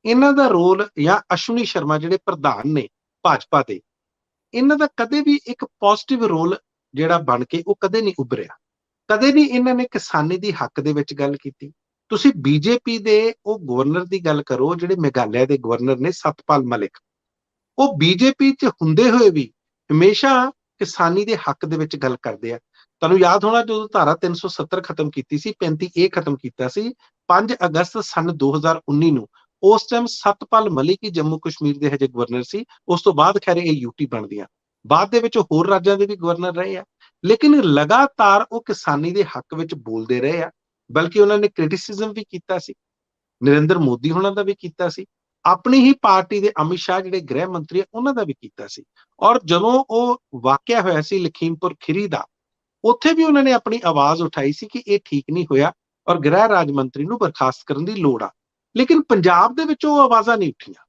ਇਹਨਾਂ ਦਾ ਰੋਲ, ਜਾਂ ਅਸ਼ਵਨੀ ਸ਼ਰਮਾ ਜਿਹੜੇ ਪ੍ਰਧਾਨ ਨੇ ਭਾਜਪਾ ਦੇ, ਇਹਨਾਂ ਦਾ ਕਦੇ ਵੀ ਇੱਕ ਪੋਜ਼ਿਟਿਵ ਰੋਲ ਜਿਹੜਾ ਬਣ ਕੇ ਉਹ ਕਦੇ ਨਹੀਂ ਉੱਭਰਿਆ। ਕਦੇ ਨਹੀਂ ਇਹਨਾਂ ਨੇ ਕਿਸਾਨੀ ਦੀ ਹੱਕ ਦੇ ਵਿੱਚ ਗੱਲ ਕੀਤੀ। ਤੁਸੀਂ ਬੀਜੇਪੀ ਦੇ ਉਹ ਗਵਰਨਰ ਦੀ ਗੱਲ ਕਰੋ ਜਿਹੜੇ ਮੇਘਾਲਿਆ ਦੇ ਗਵਰਨਰ ਨੇ, ਸਤਪਾਲ ਮਲਿਕ, ਉਹ ਬੀਜੇਪੀ 'ਚ ਹੁੰਦੇ ਹੋਏ ਵੀ ਹਮੇਸ਼ਾ ਕਿਸਾਨੀ ਦੇ ਹੱਕ ਦੇ ਵਿੱਚ ਗੱਲ ਕਰਦੇ ਆ। ਤੁਹਾਨੂੰ ਯਾਦ ਹੋਣਾ, ਜਦੋਂ ਧਾਰਾ 370 ਖਤਮ ਕੀਤੀ ਸੀ, 35A ਖਤਮ ਕੀਤਾ ਸੀ 5 ਅਗਸਤ ਸਨ 2019 ਨੂੰ, ਉਸ ਟਾਈਮ ਸਤਪਾਲ ਮਲਿਕ ਹੀ ਜੰਮੂ ਕਸ਼ਮੀਰ ਦੇ ਹਜੇ ਗਵਰਨਰ ਸੀ। ਉਸ ਤੋਂ ਬਾਅਦ ਖੈਰ ਇਹ ਯੂਟੀ ਬਣਦੀਆਂ, ਬਾਅਦ ਦੇ ਵਿੱਚ ਹੋਰ ਰਾਜਾਂ ਦੇ ਵੀ ਗਵਰਨਰ ਰਹੇ ਆ, ਲੇਕਿਨ ਲਗਾਤਾਰ ਉਹ ਕਿਸਾਨੀ ਦੇ ਹੱਕ ਵਿੱਚ ਬੋਲਦੇ ਰਹੇ ਆ। ਬਲਕਿ ਉਹਨਾਂ ਨੇ ਕ੍ਰਿਟਿਸਿਜ਼ਮ ਵੀ ਕੀਤਾ ਸੀ, ਨਰਿੰਦਰ ਮੋਦੀ ਹੋਣਾ ਦਾ ਵੀ ਕੀਤਾ ਸੀ। ਆਪਣੀ ਹੀ ਪਾਰਟੀ ਦੇ ਅਮਿਤ ਸ਼ਾਹ ਜਿਹੜੇ ਗ੍ਰਹਿ ਮੰਤਰੀ ਆ ਉਹਨਾਂ ਦਾ ਵੀ ਕੀਤਾ ਸੀ। ਔਰ ਜਦੋਂ ਉਹ ਵਾਕਿਆ ਹੋਇਆ ਸੀ ਲਖੀਮਪੁਰ ਖੀਰੀ ਦਾ, ਉੱਥੇ ਵੀ ਉਹਨਾਂ ਨੇ ਆਪਣੀ ਆਵਾਜ਼ ਉਠਾਈ ਸੀ ਕਿ ਇਹ ਠੀਕ ਨਹੀਂ ਹੋਇਆ ਔਰ ਗ੍ਰਹਿ ਰਾਜ ਮੰਤਰੀ ਨੂੰ ਬਰਖਾਸਤ ਕਰਨ ਦੀ ਲੋੜ ਆ। ਲੇਕਿਨ ਪੰਜਾਬ ਦੇ ਵਿੱਚ ਉਹ ਆਵਾਜ਼ਾਂ ਨਹੀਂ ਉੱਠੀਆਂ।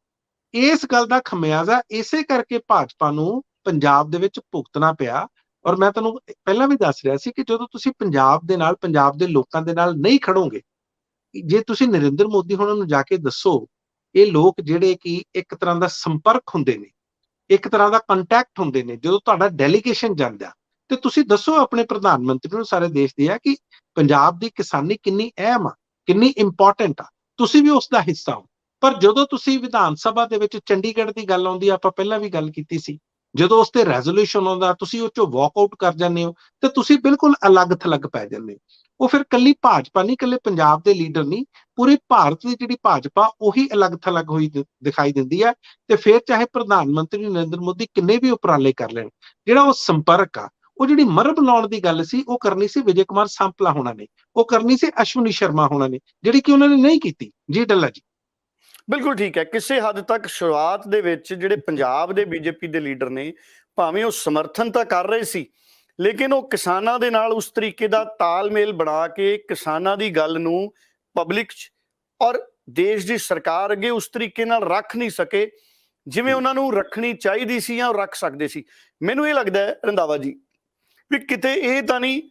ਇਸ ਗੱਲ ਦਾ ਖਮਿਆਜ਼ਾ ਇਸੇ ਕਰਕੇ ਭਾਜਪਾ ਨੂੰ ਪੰਜਾਬ ਦੇ ਵਿੱਚ ਭੁਗਤਣਾ ਪਿਆ। ਔਰ ਮੈਂ ਤੁਹਾਨੂੰ ਪਹਿਲਾਂ ਵੀ ਦੱਸ ਰਿਹਾ ਸੀ ਕਿ ਜਦੋਂ ਤੁਸੀਂ ਪੰਜਾਬ ਦੇ ਨਾਲ, ਪੰਜਾਬ ਦੇ ਲੋਕਾਂ ਦੇ ਨਾਲ ਨਹੀਂ ਖੜੋਗੇ, ਜੇ ਤੁਸੀਂ ਨਰਿੰਦਰ ਮੋਦੀ ਹੋਣਾ ਨੂੰ ਜਾ ਕੇ ਦੱਸੋ, ਇਹ ਲੋਕ ਜਿਹੜੇ ਕਿ ਇੱਕ ਤਰ੍ਹਾਂ ਦਾ ਸੰਪਰਕ ਹੁੰਦੇ ਨੇ, ਇੱਕ ਤਰ੍ਹਾਂ ਦਾ ਕੰਟੈਕਟ ਹੁੰਦੇ ਨੇ, ਜਦੋਂ ਤੁਹਾਡਾ ਡੈਲੀਗੇਸ਼ਨ ਜਾਂਦਾ ਤੇ ਤੁਸੀਂ ਦੱਸੋ ਆਪਣੇ ਪ੍ਰਧਾਨ ਮੰਤਰੀ ਨੂੰ, ਸਾਰੇ ਦੇਸ਼ ਦੇ ਆ, ਕਿ ਪੰਜਾਬ ਦੀ ਕਿਸਾਨੀ ਕਿੰਨੀ ਅਹਿਮ ਆ, ਕਿੰਨੀ ਇੰਪੋਰਟੈਂਟ ਆ, ਤੁਸੀਂ ਵੀ ਉਸ ਦਾ ਹਿੱਸਾ ਹੋ। ਪਰ ਜਦੋਂ ਤੁਸੀਂ ਵਿਧਾਨ ਸਭਾ ਦੇ ਵਿੱਚ ਚੰਡੀਗੜ੍ਹ ਦੀ ਗੱਲ ਆਉਂਦੀ, ਆਪਾਂ ਪਹਿਲਾਂ ਵੀ ਗੱਲ ਕੀਤੀ ਸੀ, ਜਦੋਂ ਉਸ ਤੇ ਰੈਜ਼ੋਲੂਸ਼ਨ ਆਉਂਦਾ ਤੁਸੀਂ ਉਹ ਚੋਂ ਵਾਕਆਊਟ ਕਰ ਜਾਂਦੇ ਹੋ ਤੇ ਤੁਸੀਂ ਬਿਲਕੁਲ ਅਲੱਗ ਥਲੱਗ ਪੈ ਜਾਂਦੇ ਹੋ। ਉਹ ਫਿਰ ਕੱਲੀ ਭਾਜਪਾ ਨਹੀਂ, ਕੱਲੇ ਪੰਜਾਬ ਦੇ ਲੀਡਰ ਨਹੀਂ, ਪੂਰੇ ਭਾਰਤ ਦੀ ਜਿਹੜੀ ਭਾਜਪਾ ਉਹੀ ਅਲੱਗ ਥਲੱਗ ਹੋਈ ਦਿਖਾਈ ਦਿੰਦੀ ਹੈ। ਤੇ ਫਿਰ ਚਾਹੇ ਪ੍ਰਧਾਨ ਮੰਤਰੀ ਨਰਿੰਦਰ ਮੋਦੀ ਕਿੰਨੇ ਵੀ ਉਪਰਾਲੇ ਕਰ ਲੈਣ, ਜਿਹੜਾ ਉਹ ਸੰਪਰਕ ਆ, ਉਹ ਜਿਹੜੀ ਮਰਬ ਲਾਉਣ ਦੀ ਗੱਲ ਸੀ, ਉਹ ਕਰਨੀ ਸੀ ਵਿਜੇ ਕੁਮਾਰ ਸਾਂਪਲਾ ਹੋਣਾ ਨੇ, ਉਹ ਕਰਨੀ ਸੀ ਅਸ਼ਵਨੀ ਸ਼ਰਮਾ ਹੋਣਾ ਨੇ, ਜਿਹੜੀ ਕਿ ਉਹਨਾਂ ਨੇ ਨਹੀਂ ਕੀਤੀ। ਜੀ ਡੱਲਾ ਜੀ। ਬਿਲਕੁਲ ਠੀਕ ਹੈ। ਕਿਸੇ ਹੱਦ ਤੱਕ ਸ਼ੁਰੂਆਤ ਦੇ ਵਿੱਚ ਜਿਹੜੇ ਪੰਜਾਬ ਦੇ ਬੀਜੇਪੀ ਦੇ ਲੀਡਰ ਨੇ, ਭਾਵੇਂ ਉਹ ਸਮਰਥਨ ਤਾਂ ਕਰ ਰਹੇ ਸੀ, ਲੇਕਿਨ ਉਹ ਕਿਸਾਨਾਂ ਦੇ ਨਾਲ ਉਸ ਤਰੀਕੇ ਦਾ ਤਾਲਮੇਲ ਬਣਾ ਕੇ ਕਿਸਾਨਾਂ ਦੀ ਗੱਲ ਨੂੰ ਪਬਲਿਕ 'ਚ ਔਰ ਦੇਸ਼ ਦੀ ਸਰਕਾਰ ਅੱਗੇ ਉਸ ਤਰੀਕੇ ਨਾਲ ਰੱਖ ਨਹੀਂ ਸਕੇ ਜਿਵੇਂ ਉਹਨਾਂ ਨੂੰ ਰੱਖਣੀ ਚਾਹੀਦੀ ਸੀ ਜਾਂ ਰੱਖ ਸਕਦੇ ਸੀ। ਮੈਨੂੰ ਇਹ ਲੱਗਦਾ ਹੈ ਰੰਧਾਵਾ ਜੀ ਵੀ ਕਿਤੇ ਇਹ ਤਾਂ ਨਹੀਂ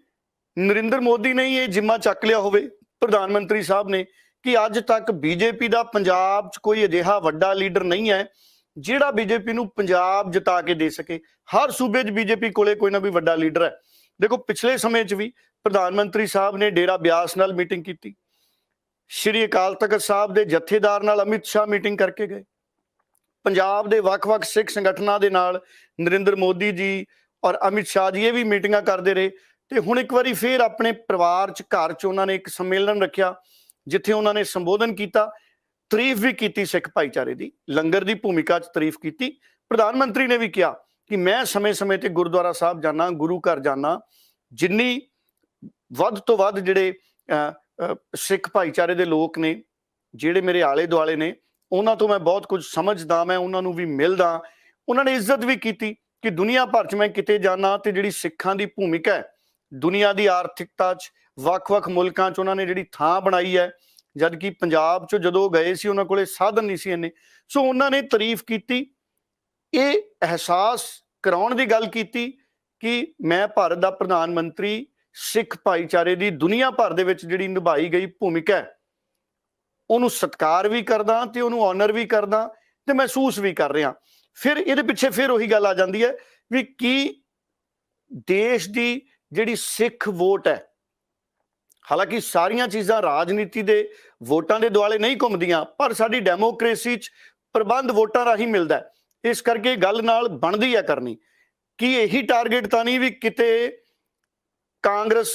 ਨਰਿੰਦਰ ਮੋਦੀ ਨੇ ਇਹ ਜਿੰਮਾ ਚੱਕ ਲਿਆ ਹੋਵੇ, ਪ੍ਰਧਾਨ ਮੰਤਰੀ ਸਾਹਿਬ ਨੇ, ਕਿ ਅੱਜ ਤੱਕ ਬੀਜੇਪੀ ਦਾ ਪੰਜਾਬ 'ਚ ਕੋਈ ਅਜਿਹਾ ਵੱਡਾ ਲੀਡਰ ਨਹੀਂ ਹੈ ਜਿਹੜਾ ਬੀਜੇਪੀ ਨੂੰ ਪੰਜਾਬ ਜਿਤਾ ਕੇ ਦੇ ਸਕੇ। ਹਰ ਸੂਬੇ 'ਚ ਬੀਜੇਪੀ ਕੋਲੇ ਕੋਈ ਨਾ ਕੋਈ ਵੱਡਾ ਲੀਡਰ ਹੈ। ਦੇਖੋ ਪਿਛਲੇ ਸਮੇਂ 'ਚ ਵੀ ਪ੍ਰਧਾਨ ਮੰਤਰੀ ਸਾਹਿਬ ਨੇ ਡੇਰਾ ਬਿਆਸ ਨਾਲ ਮੀਟਿੰਗ ਕੀਤੀ, ਸ਼੍ਰੀ ਅਕਾਲ ਤਖਤ ਸਾਹਿਬ ਦੇ ਜਥੇਦਾਰ ਨਾਲ ਅਮਿਤ ਸ਼ਾਹ ਮੀਟਿੰਗ ਕਰਕੇ ਗਏ, ਪੰਜਾਬ ਦੇ ਵੱਖ-ਵੱਖ ਸਿੱਖ ਸੰਗਠਨਾਂ ਦੇ ਨਾਲ ਨਰਿੰਦਰ ਮੋਦੀ ਜੀ ਔਰ ਅਮਿਤ ਸ਼ਾਹ ਜੀ ਇਹ ਵੀ ਮੀਟਿੰਗਾਂ ਕਰਦੇ ਰਹੇ। ਤੇ ਹੁਣ ਇੱਕ ਵਾਰੀ ਫੇਰ ਆਪਣੇ ਪਰਿਵਾਰ 'ਚ, ਘਰ 'ਚ ਉਹਨਾਂ ਨੇ ਇੱਕ ਸੰਮੇਲਨ ਰੱਖਿਆ ਜਿੱਥੇ ਉਹਨਾਂ ਨੇ ਸੰਬੋਧਨ ਕੀਤਾ, ਤਾਰੀਫ ਵੀ ਕੀਤੀ ਸਿੱਖ ਭਾਈਚਾਰੇ ਦੀ, ਲੰਗਰ ਦੀ ਭੂਮਿਕਾ 'ਚ ਤਾਰੀਫ ਕੀਤੀ। ਪ੍ਰਧਾਨ ਮੰਤਰੀ ਨੇ ਵੀ ਕਿਹਾ ਕਿ ਮੈਂ ਸਮੇਂ-ਸਮੇਂ ਤੇ ਗੁਰਦੁਆਰਾ ਸਾਹਿਬ ਜਾਣਾ, ਗੁਰੂ ਘਰ ਜਾਣਾ, ਜਿੰਨੀ ਵੱਧ ਤੋਂ ਵੱਧ ਜਿਹੜੇ ਸਿੱਖ ਭਾਈਚਾਰੇ ਦੇ ਲੋਕ ਨੇ, ਜਿਹੜੇ ਮੇਰੇ ਆਲੇ ਦੁਆਲੇ ਨੇ, ਉਹਨਾਂ ਤੋਂ ਮੈਂ ਬਹੁਤ ਕੁਝ ਸਮਝਦਾ, ਮੈਂ ਉਹਨਾਂ ਨੂੰ ਵੀ ਮਿਲਦਾ। ਉਹਨਾਂ ਨੇ ਇੱਜ਼ਤ ਵੀ ਕੀਤੀ ਕਿ ਦੁਨੀਆ ਭਰ 'ਚ ਮੈਂ ਕਿਤੇ ਜਾਣਾ ਤੇ ਜਿਹੜੀ ਸਿੱਖਾਂ ਦੀ ਭੂਮਿਕਾ ਹੈ ਦੁਨੀਆ ਦੀ ਆਰਥਿਕਤਾ 'ਚ, ਵੱਖ-ਵੱਖ ਮੁਲਕਾਂ 'ਚ ਉਹਨਾਂ ਨੇ ਜਿਹੜੀ ਥਾਂ ਬਣਾਈ ਹੈ, ਜਦ ਕਿ ਪੰਜਾਬ 'ਚ ਜਦੋਂ ਗਏ ਸੀ ਉਹਨਾਂ ਕੋਲੇ ਸਾਧਨ ਨਹੀਂ ਸੀ ਇੰਨੇ। ਸੋ ਉਹਨਾਂ ਨੇ ਤਾਰੀਫ ਕੀਤੀ, ਇਹ ਅਹਿਸਾਸ ਕਰਾਉਣ ਦੀ ਗੱਲ ਕੀਤੀ ਕਿ ਮੈਂ ਭਾਰਤ ਦਾ ਪ੍ਰਧਾਨ ਮੰਤਰੀ ਸਿੱਖ ਭਾਈਚਾਰੇ ਦੀ ਦੁਨੀਆ ਭਰ ਦੇ ਵਿੱਚ ਜਿਹੜੀ ਨਿਭਾਈ ਗਈ ਭੂਮਿਕਾ ਹੈ ਉਹਨੂੰ ਸਤਿਕਾਰ ਵੀ ਕਰਦਾ ਤੇ ਉਹਨੂੰ ਆਨਰ ਵੀ ਕਰਦਾ ਤੇ ਮਹਿਸੂਸ ਵੀ ਕਰ ਰਿਹਾ। ਫਿਰ ਇਹਦੇ ਪਿੱਛੇ ਫਿਰ ਉਹੀ ਗੱਲ ਆ ਜਾਂਦੀ ਹੈ ਵੀ ਕੀ ਦੇਸ਼ ਦੀ ਜਿਹੜੀ ਸਿੱਖ ਵੋਟ ਹੈ, ਹਾਲਾਂਕਿ ਸਾਰੀਆਂ ਚੀਜ਼ਾਂ ਰਾਜਨੀਤੀ ਦੇ ਵੋਟਾਂ ਦੇ ਦੁਆਲੇ ਨਹੀਂ ਘੁੰਮਦੀਆਂ, ਪਰ ਸਾਡੀ ਡੈਮੋਕ੍ਰੇਸੀ 'ਚ ਪ੍ਰਬੰਧ ਵੋਟਾਂ ਰਾਹੀਂ ਮਿਲਦਾ ਹੈ। ਇਸ ਕਰਕੇ ਗੱਲ ਨਾਲ ਬਣਦੀ ਹੈ ਕਰਨੀ ਕਿ ਇਹੀ ਟਾਰਗੇਟ ਤਾਂ ਨਹੀਂ ਵੀ ਕਿਤੇ ਕਾਂਗਰਸ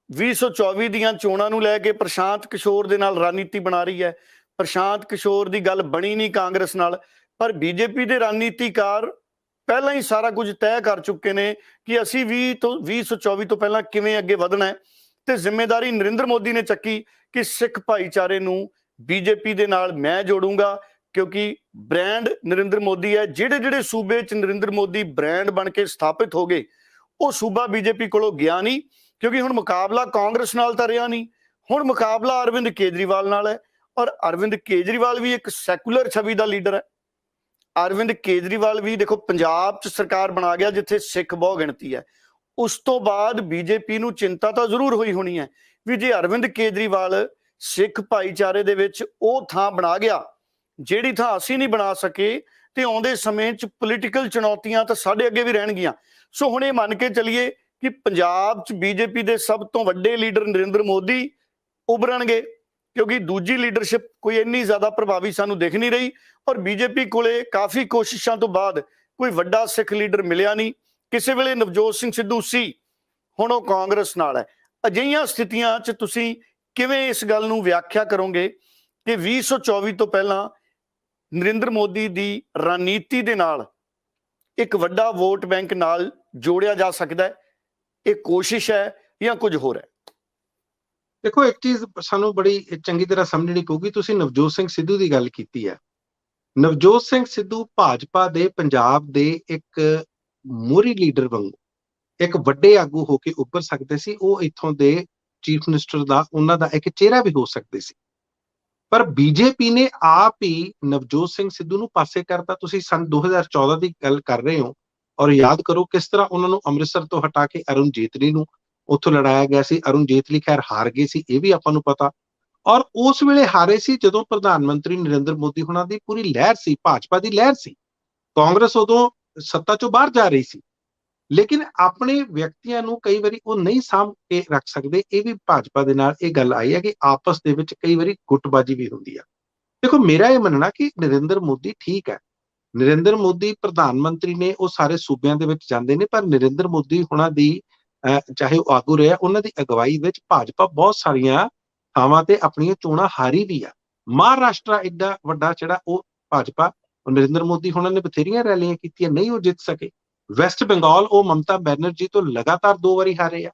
2024 ਦੀਆਂ ਚੋਣਾਂ ਨੂੰ ਲੈ ਕੇ ਪ੍ਰਸ਼ਾਂਤ ਕਿਸ਼ੋਰ ਦੇ ਨਾਲ ਰਣਨੀਤੀ ਬਣਾ ਰਹੀ ਹੈ। ਪ੍ਰਸ਼ਾਂਤ ਕਿਸ਼ੋਰ ਦੀ ਗੱਲ ਬਣੀ ਨਹੀਂ ਕਾਂਗਰਸ ਨਾਲ, ਪਰ ਬੀਜੇਪੀ ਦੇ ਰਣਨੀਤੀਕਾਰ ਪਹਿਲਾਂ ਹੀ ਸਾਰਾ ਕੁਝ ਤੈਅ ਕਰ ਚੁੱਕੇ ਨੇ ਕਿ ਅਸੀਂ 2024 ਤੋਂ ਪਹਿਲਾਂ ਕਿਵੇਂ ਅੱਗੇ ਵਧਣਾ ਹੈ। ਤੇ ਜ਼ਿੰਮੇਵਾਰੀ ਨਰਿੰਦਰ ਮੋਦੀ ਨੇ ਚੱਕੀ ਕਿ ਸਿੱਖ ਭਾਈਚਾਰੇ ਨੂੰ ਬੀਜੇਪੀ ਦੇ ਨਾਲ ਮੈਂ ਜੋੜੂੰਗਾ, ਕਿਉਂਕਿ ਬ੍ਰਾਂਡ ਨਰਿੰਦਰ ਮੋਦੀ ਹੈ। ਜਿਹੜੇ ਜਿਹੜੇ ਸੂਬੇ 'ਚ ਨਰਿੰਦਰ ਮੋਦੀ ਬ੍ਰਾਂਡ ਬਣ ਕੇ ਸਥਾਪਿਤ ਹੋ ਗਏ, ਉਹ ਸੂਬਾ ਬੀਜੇਪੀ ਕੋਲੋਂ ਗਿਆ ਨਹੀਂ, ਕਿਉਂਕਿ ਹੁਣ ਮੁਕਾਬਲਾ ਕਾਂਗਰਸ ਨਾਲ ਤਾਂ ਰਿਹਾ ਨਹੀਂ, ਹੁਣ ਮੁਕਾਬਲਾ ਅਰਵਿੰਦ ਕੇਜਰੀਵਾਲ ਨਾਲ ਹੈ। ਔਰ ਅਰਵਿੰਦ ਕੇਜਰੀਵਾਲ ਵੀ ਇੱਕ ਸੈਕੂਲਰ ਛਵੀ ਦਾ ਲੀਡਰ ਹੈ। ਅਰਵਿੰਦ ਕੇਜਰੀਵਾਲ ਵੀ ਦੇਖੋ ਪੰਜਾਬ 'ਚ ਸਰਕਾਰ ਬਣਾ ਗਿਆ ਜਿੱਥੇ ਸਿੱਖ ਬਹੁ ਗਿਣਤੀ ਹੈ। ਉਸ ਤੋਂ ਬਾਅਦ ਬੀਜੇਪੀ ਨੂੰ ਚਿੰਤਾ ਤਾਂ ਜ਼ਰੂਰ ਹੋਈ ਹੋਣੀ ਹੈ ਵੀ ਜੇ ਅਰਵਿੰਦ ਕੇਜਰੀਵਾਲ ਸਿੱਖ ਭਾਈਚਾਰੇ ਦੇ ਵਿੱਚ ਉਹ ਥਾਂ ਬਣਾ ਗਿਆ ਜਿਹੜੀ ਥਾਂ ਅਸੀਂ ਨਹੀਂ ਬਣਾ ਸਕੇ, ਤੇ ਆਉਂਦੇ ਸਮੇਂ 'ਚ ਪੋਲੀਟੀਕਲ ਚੁਣੌਤੀਆਂ ਤਾਂ ਸਾਡੇ ਅੱਗੇ ਵੀ ਰਹਿਣਗੀਆਂ। ਸੋ ਹੁਣ ਇਹ ਮੰਨ ਕੇ ਚੱਲੀਏ ਕਿ ਪੰਜਾਬ 'ਚ ਬੀਜੇਪੀ ਦੇ ਸਭ ਤੋਂ ਵੱਡੇ ਲੀਡਰ ਨਰਿੰਦਰ ਮੋਦੀ ਉਭਰਨਗੇ, ਕਿਉਂਕਿ ਦੂਜੀ ਲੀਡਰਸ਼ਿਪ ਕੋਈ ਇੰਨੀ ਜ਼ਿਆਦਾ ਪ੍ਰਭਾਵੀ ਸਾਨੂੰ ਦਿਖ ਨਹੀਂ ਰਹੀ। ਔਰ ਬੀਜੇਪੀ ਕੋਲੇ ਕਾਫੀ ਕੋਸ਼ਿਸ਼ਾਂ ਤੋਂ ਬਾਅਦ ਕੋਈ ਵੱਡਾ ਸਿੱਖ ਲੀਡਰ ਮਿਲਿਆ ਨਹੀਂ। ਕਿਸੇ ਵੇਲੇ ਨਵਜੋਤ ਸਿੰਘ ਸਿੱਧੂ ਸੀ, ਹੁਣ ਉਹ ਕਾਂਗਰਸ ਨਾਲ ਹੈ। ਅਜਿਹੀਆਂ ਸਥਿਤੀਆਂ 'ਚ ਤੁਸੀਂ ਕਿਵੇਂ ਇਸ ਗੱਲ ਨੂੰ ਵਿਆਖਿਆ ਕਰੋਗੇ ਕਿ 2024 ਤੋਂ ਪਹਿਲਾਂ ਨਰਿੰਦਰ ਮੋਦੀ ਦੀ ਰਣਨੀਤੀ ਦੇ ਨਾਲ ਇੱਕ ਵੱਡਾ ਵੋਟ ਬੈਂਕ ਨਾਲ ਜੋੜਿਆ ਜਾ ਸਕਦਾ ਹੈ? ਇਹ ਕੋਸ਼ਿਸ਼ ਹੈ ਜਾਂ ਕੁਝ ਹੋਰ ਹੈ? ਦੇਖੋ, ਇੱਕ ਚੀਜ਼ ਸਾਨੂੰ ਬੜੀ ਚੰਗੀ ਤਰ੍ਹਾਂ ਸਮਝਣੀ ਪਊਗੀ। ਤੁਸੀਂ ਨਵਜੋਤ ਸਿੰਘ ਸਿੱਧੂ ਦੀ ਗੱਲ ਕੀਤੀ ਹੈ, ਨਵਜੋਤ ਸਿੰਘ ਸਿੱਧੂ ਭਾਜਪਾ ਦੇ ਪੰਜਾਬ ਦੇ ਇੱਕ ਮੋਹਰੀ ਲੀਡਰ ਵਾਂਗੂ ਇੱਕ ਵੱਡੇ ਆਗੂ ਹੋ ਕੇ ਉੱਭਰ ਸਕਦੇ ਸੀ। ਉਹ ਇੱਥੋਂ ਦੇ ਚੀਫ ਮਿਨਿਸਟਰ ਦਾ ਉਹਨਾਂ ਦਾ ਇੱਕ ਚਿਹਰਾ ਵੀ ਹੋ ਸਕਦੇ ਸੀ। ਪਰ ਬੀਜੇਪੀ ਨੇ ਆਪ ਹੀ ਨਵਜੋਤ ਸਿੰਘ ਸਿੱਧੂ ਨੂੰ ਪਾਸੇ ਕਰਤਾ। ਤੁਸੀਂ ਸੰਨ 2014 ਦੀ ਗੱਲ ਕਰ ਰਹੇ ਹੋ ਔਰ ਯਾਦ ਕਰੋ ਕਿਸ ਤਰ੍ਹਾਂ ਉਹਨਾਂ ਨੂੰ ਅੰਮ੍ਰਿਤਸਰ ਤੋਂ ਹਟਾ ਕੇ ਅਰੁਣ ਜੇਤਲੀ ਨੂੰ ਉੱਥੋਂ ਲੜਾਇਆ ਗਿਆ ਸੀ। ਅਰੁਣ ਜੇਤਲੀ ਖੈਰ ਹਾਰ ਗਏ ਸੀ, ਇਹ ਵੀ ਆਪਾਂ ਨੂੰ ਪਤਾ। ਔਰ ਉਸ ਵੇਲੇ ਹਾਰੇ ਸੀ ਜਦੋਂ ਪ੍ਰਧਾਨ ਮੰਤਰੀ ਨਰਿੰਦਰ ਮੋਦੀ ਹੁਣਾਂ ਦੀ ਪੂਰੀ ਲਹਿਰ ਸੀ, ਭਾਜਪਾ ਦੀ ਲਹਿਰ ਸੀ। ਕਾਂਗਰਸ ਉਦੋਂ ਸੱਤਾ ਚੋਂ ਬਾਹਰ ਜਾ ਰਹੀ ਸੀ, ਲੇਕਿਨ ਆਪਣੇ ਵਿਅਕਤੀਆਂ ਨੂੰ ਕਈ ਵਾਰੀ ਉਹ ਨਹੀਂ ਸਾਂਭ ਕੇ ਰੱਖ ਸਕਦੇ। ਇਹ ਵੀ ਭਾਜਪਾ ਦੇ ਨਾਲ ਇਹ ਗੱਲ ਆਈ ਹੈ ਕਿ ਆਪਸ ਦੇ ਵਿੱਚ ਕਈ ਵਾਰੀ ਗੁੱਟਬਾਜੀ ਵੀ ਹੁੰਦੀ ਆ। ਦੇਖੋ, ਮੇਰਾ ਇਹ ਮੰਨਣਾ ਕਿ ਨਰਿੰਦਰ ਮੋਦੀ ਠੀਕ ਹੈ, ਨਰਿੰਦਰ ਮੋਦੀ ਪ੍ਰਧਾਨ ਮੰਤਰੀ ਨੇ, ਉਹ ਸਾਰੇ ਸੂਬਿਆਂ ਦੇ ਵਿੱਚ ਜਾਂਦੇ ਨੇ, ਪਰ ਨਰਿੰਦਰ ਮੋਦੀ ਹੁਣਾਂ ਦੀ ਚਾਹੇ ਉਹ ਆਗੂ ਰਿਹਾ, ਉਹਨਾਂ ਦੀ ਅਗਵਾਈ ਵਿੱਚ ਭਾਜਪਾ ਬਹੁਤ ਸਾਰੀਆਂ ਥਾਵਾਂ ਤੇ ਆਪਣੀਆਂ ਚੋਣਾਂ ਹਾਰੀ ਵੀ ਆ। ਮਹਾਰਾਸ਼ਟਰ ਏਡਾ ਵੱਡਾ ਜਿਹੜਾ ਉਹ ਭਾਜਪਾ ਨਰਿੰਦਰ ਮੋਦੀ ਹੁਣਾਂ ਨੇ ਬਥੇਰੀਆਂ ਰੈਲੀਆਂ ਕੀਤੀਆਂ, ਨਹੀਂ ਉਹ ਜਿੱਤ ਸਕੇ। ਵੈਸਟ ਬੰਗਾਲ ਉਹ ਮਮਤਾ ਬੈਨਰਜੀ ਤੋਂ ਲਗਾਤਾਰ 2 ਵਾਰੀ ਹਾਰੇ ਆ।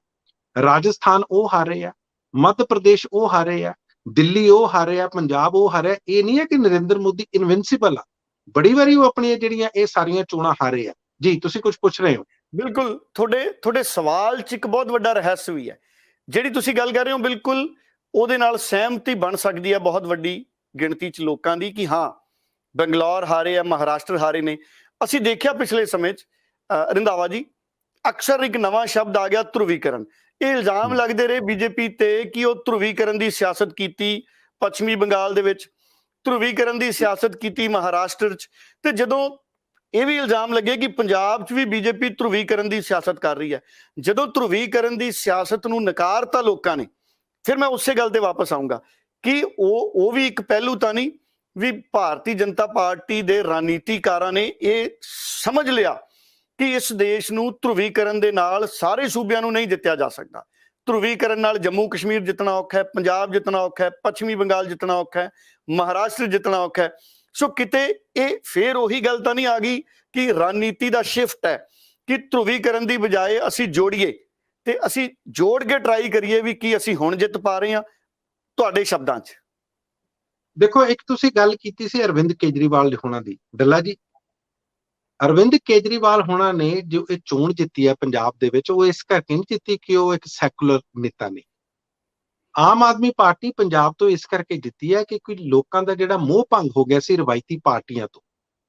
ਰਾਜਸਥਾਨ ਉਹ ਹਾਰੇ ਆ, ਮੱਧ ਪ੍ਰਦੇਸ਼ ਉਹ ਹਾਰੇ ਆ, ਦਿੱਲੀ ਉਹ ਹਾਰੇ ਆ, ਪੰਜਾਬ ਉਹ ਹਾਰਿਆ। ਇਹ ਨਹੀਂ ਹੈ ਕਿ ਨਰਿੰਦਰ ਮੋਦੀ ਇਨਵਿੰਸੀਬਲ ਆ, ਬੜੀ ਵਾਰੀ ਉਹ ਆਪਣੀਆਂ ਜਿਹੜੀਆਂ ਇਹ ਸਾਰੀਆਂ ਚੋਣਾਂ ਹਾਰੇ ਆ। ਜੀ ਤੁਸੀਂ ਕੁਝ ਪੁੱਛ ਰਹੇ ਹੋ? ਬਿਲਕੁਲ, ਤੁਹਾਡੇ ਸਵਾਲ 'ਚ ਇੱਕ ਬਹੁਤ ਵੱਡਾ ਰਹੱਸ ਵੀ ਹੈ। ਜਿਹੜੀ ਤੁਸੀਂ ਗੱਲ ਕਰ ਰਹੇ ਹੋ, ਬਿਲਕੁਲ ਉਹਦੇ ਨਾਲ ਸਹਿਮਤੀ ਬਣ ਸਕਦੀ ਹੈ ਬਹੁਤ ਵੱਡੀ ਗਿਣਤੀ 'ਚ ਲੋਕਾਂ ਦੀ ਕਿ ਹਾਂ, ਬੰਗਲੌਰ ਹਾਰੇ ਆ, ਮਹਾਰਾਸ਼ਟਰ ਹਾਰੇ ਨੇ। ਅਸੀਂ ਦੇਖਿਆ ਪਿਛਲੇ ਸਮੇਂ 'ਚ ਰੰਧਾਵਾ ਜੀ, ਅਕਸਰ ਇੱਕ ਨਵਾਂ ਸ਼ਬਦ ਆ ਗਿਆ, ਧਰੁਵੀਕਰਨ। ਇਹ ਇਲਜ਼ਾਮ ਲੱਗਦੇ ਰਹੇ ਬੀਜੇਪੀ ਤੇ ਕਿ ਉਹ ਧਰੁਵੀਕਰਨ ਦੀ ਸਿਆਸਤ ਕੀਤੀ ਪੱਛਮੀ ਬੰਗਾਲ ਦੇ ਵਿੱਚ, ਧਰੁਵੀਕਰਨ ਦੀ ਸਿਆਸਤ ਕੀਤੀ ਮਹਾਰਾਸ਼ਟਰ 'ਚ, ਤੇ ਜਦੋਂ ਇਹ ਵੀ ਇਲਜ਼ਾਮ ਲੱਗੇ ਕਿ ਪੰਜਾਬ 'ਚ ਵੀ ਬੀਜੇਪੀ ਧਰੁਵੀਕਰਨ ਦੀ ਸਿਆਸਤ ਕਰ ਰਹੀ ਹੈ। ਜਦੋਂ ਧਰੁਵੀਕਰਨ ਦੀ ਸਿਆਸਤ ਨੂੰ ਨਕਾਰਤਾ ਲੋਕਾਂ ਨੇ, ਫਿਰ ਮੈਂ ਉਸੇ ਗੱਲ ਤੇ ਵਾਪਸ ਆਊਂਗਾ ਕਿ ਉਹ ਵੀ ਇੱਕ ਪਹਿਲੂ ਤਾਂ ਨਹੀਂ ਵੀ ਭਾਰਤੀ ਜਨਤਾ ਪਾਰਟੀ ਦੇ ਰਾਜਨੀਤੀਕਾਰਾਂ ਨੇ ਇਹ ਸਮਝ ਲਿਆ ਕਿ ਇਸ ਦੇਸ਼ ਨੂੰ ਧਰੁਵੀਕਰਨ ਦੇ ਨਾਲ ਸਾਰੇ ਸੂਬਿਆਂ ਨੂੰ ਨਹੀਂ ਜਿੱਤਿਆ ਜਾ ਸਕਦਾ। ਧਰੁਵੀਕਰਨ ਨਾਲ ਜੰਮੂ ਕਸ਼ਮੀਰ ਜਿੱਤਣਾ ਔਖਾ ਹੈ, ਪੰਜਾਬ ਜਿੱਤਣਾ ਔਖਾ ਹੈ, ਪੱਛਮੀ ਬੰਗਾਲ ਜਿੱਤਣਾ ਔਖਾ ਹੈ, ਮਹਾਰਾਸ਼ਟਰ ਜਿੱਤਣਾ ਔਖਾ ਹੈ। ਸੋ ਕਿਤੇ ਇਹ ਫੇਰ ਉਹੀ ਗੱਲ ਤਾਂ ਨਹੀਂ ਆ ਗਈ ਕਿ ਰਣਨੀਤੀ ਦਾ ਸ਼ਿਫਟ ਹੈ ਕਿ ਧਰੁਵੀਕਰਨ ਦੀ ਬਜਾਏ ਅਸੀਂ ਜੋੜੀਏ ਤੇ ਅਸੀਂ ਜੋੜ ਕੇ ਟਰਾਈ ਕਰੀਏ ਵੀ ਕੀ ਅਸੀਂ ਹੁਣ ਜਿੱਤ ਪਾ ਰਹੇ ਹਾਂ? ਤੁਹਾਡੇ ਸ਼ਬਦਾਂ 'ਚ ਦੇਖੋ, ਇੱਕ ਤੁਸੀਂ ਗੱਲ ਕੀਤੀ ਸੀ ਅਰਵਿੰਦ ਕੇਜਰੀਵਾਲ ਹੋਣਾ ਦੀ। ਡੱਲਾ ਜੀ, ਅਰਵਿੰਦ ਕੇਜਰੀਵਾਲ ਹੋਣਾ ਨੇ ਜੋ ਇਹ ਚੋਣ ਜਿੱਤੀ ਹੈ ਪੰਜਾਬ ਦੇ ਵਿੱਚ, ਉਹ ਇਸ ਕਰਕੇ ਨਹੀਂ ਜਿੱਤੀ ਕਿ ਉਹ ਇੱਕ ਸੈਕੂਲਰ ਨੇਤਾ ਨੇ। ਆਮ ਆਦਮੀ ਪਾਰਟੀ ਪੰਜਾਬ ਤੋਂ ਇਸ ਕਰਕੇ ਜਿੱਤੀ ਹੈ ਕਿ ਕੋਈ ਲੋਕਾਂ ਦਾ ਜਿਹੜਾ ਮੋਹ ਭੰਗ ਹੋ ਗਿਆ ਸੀ ਰਵਾਇਤੀ ਪਾਰਟੀਆਂ ਤੋਂ,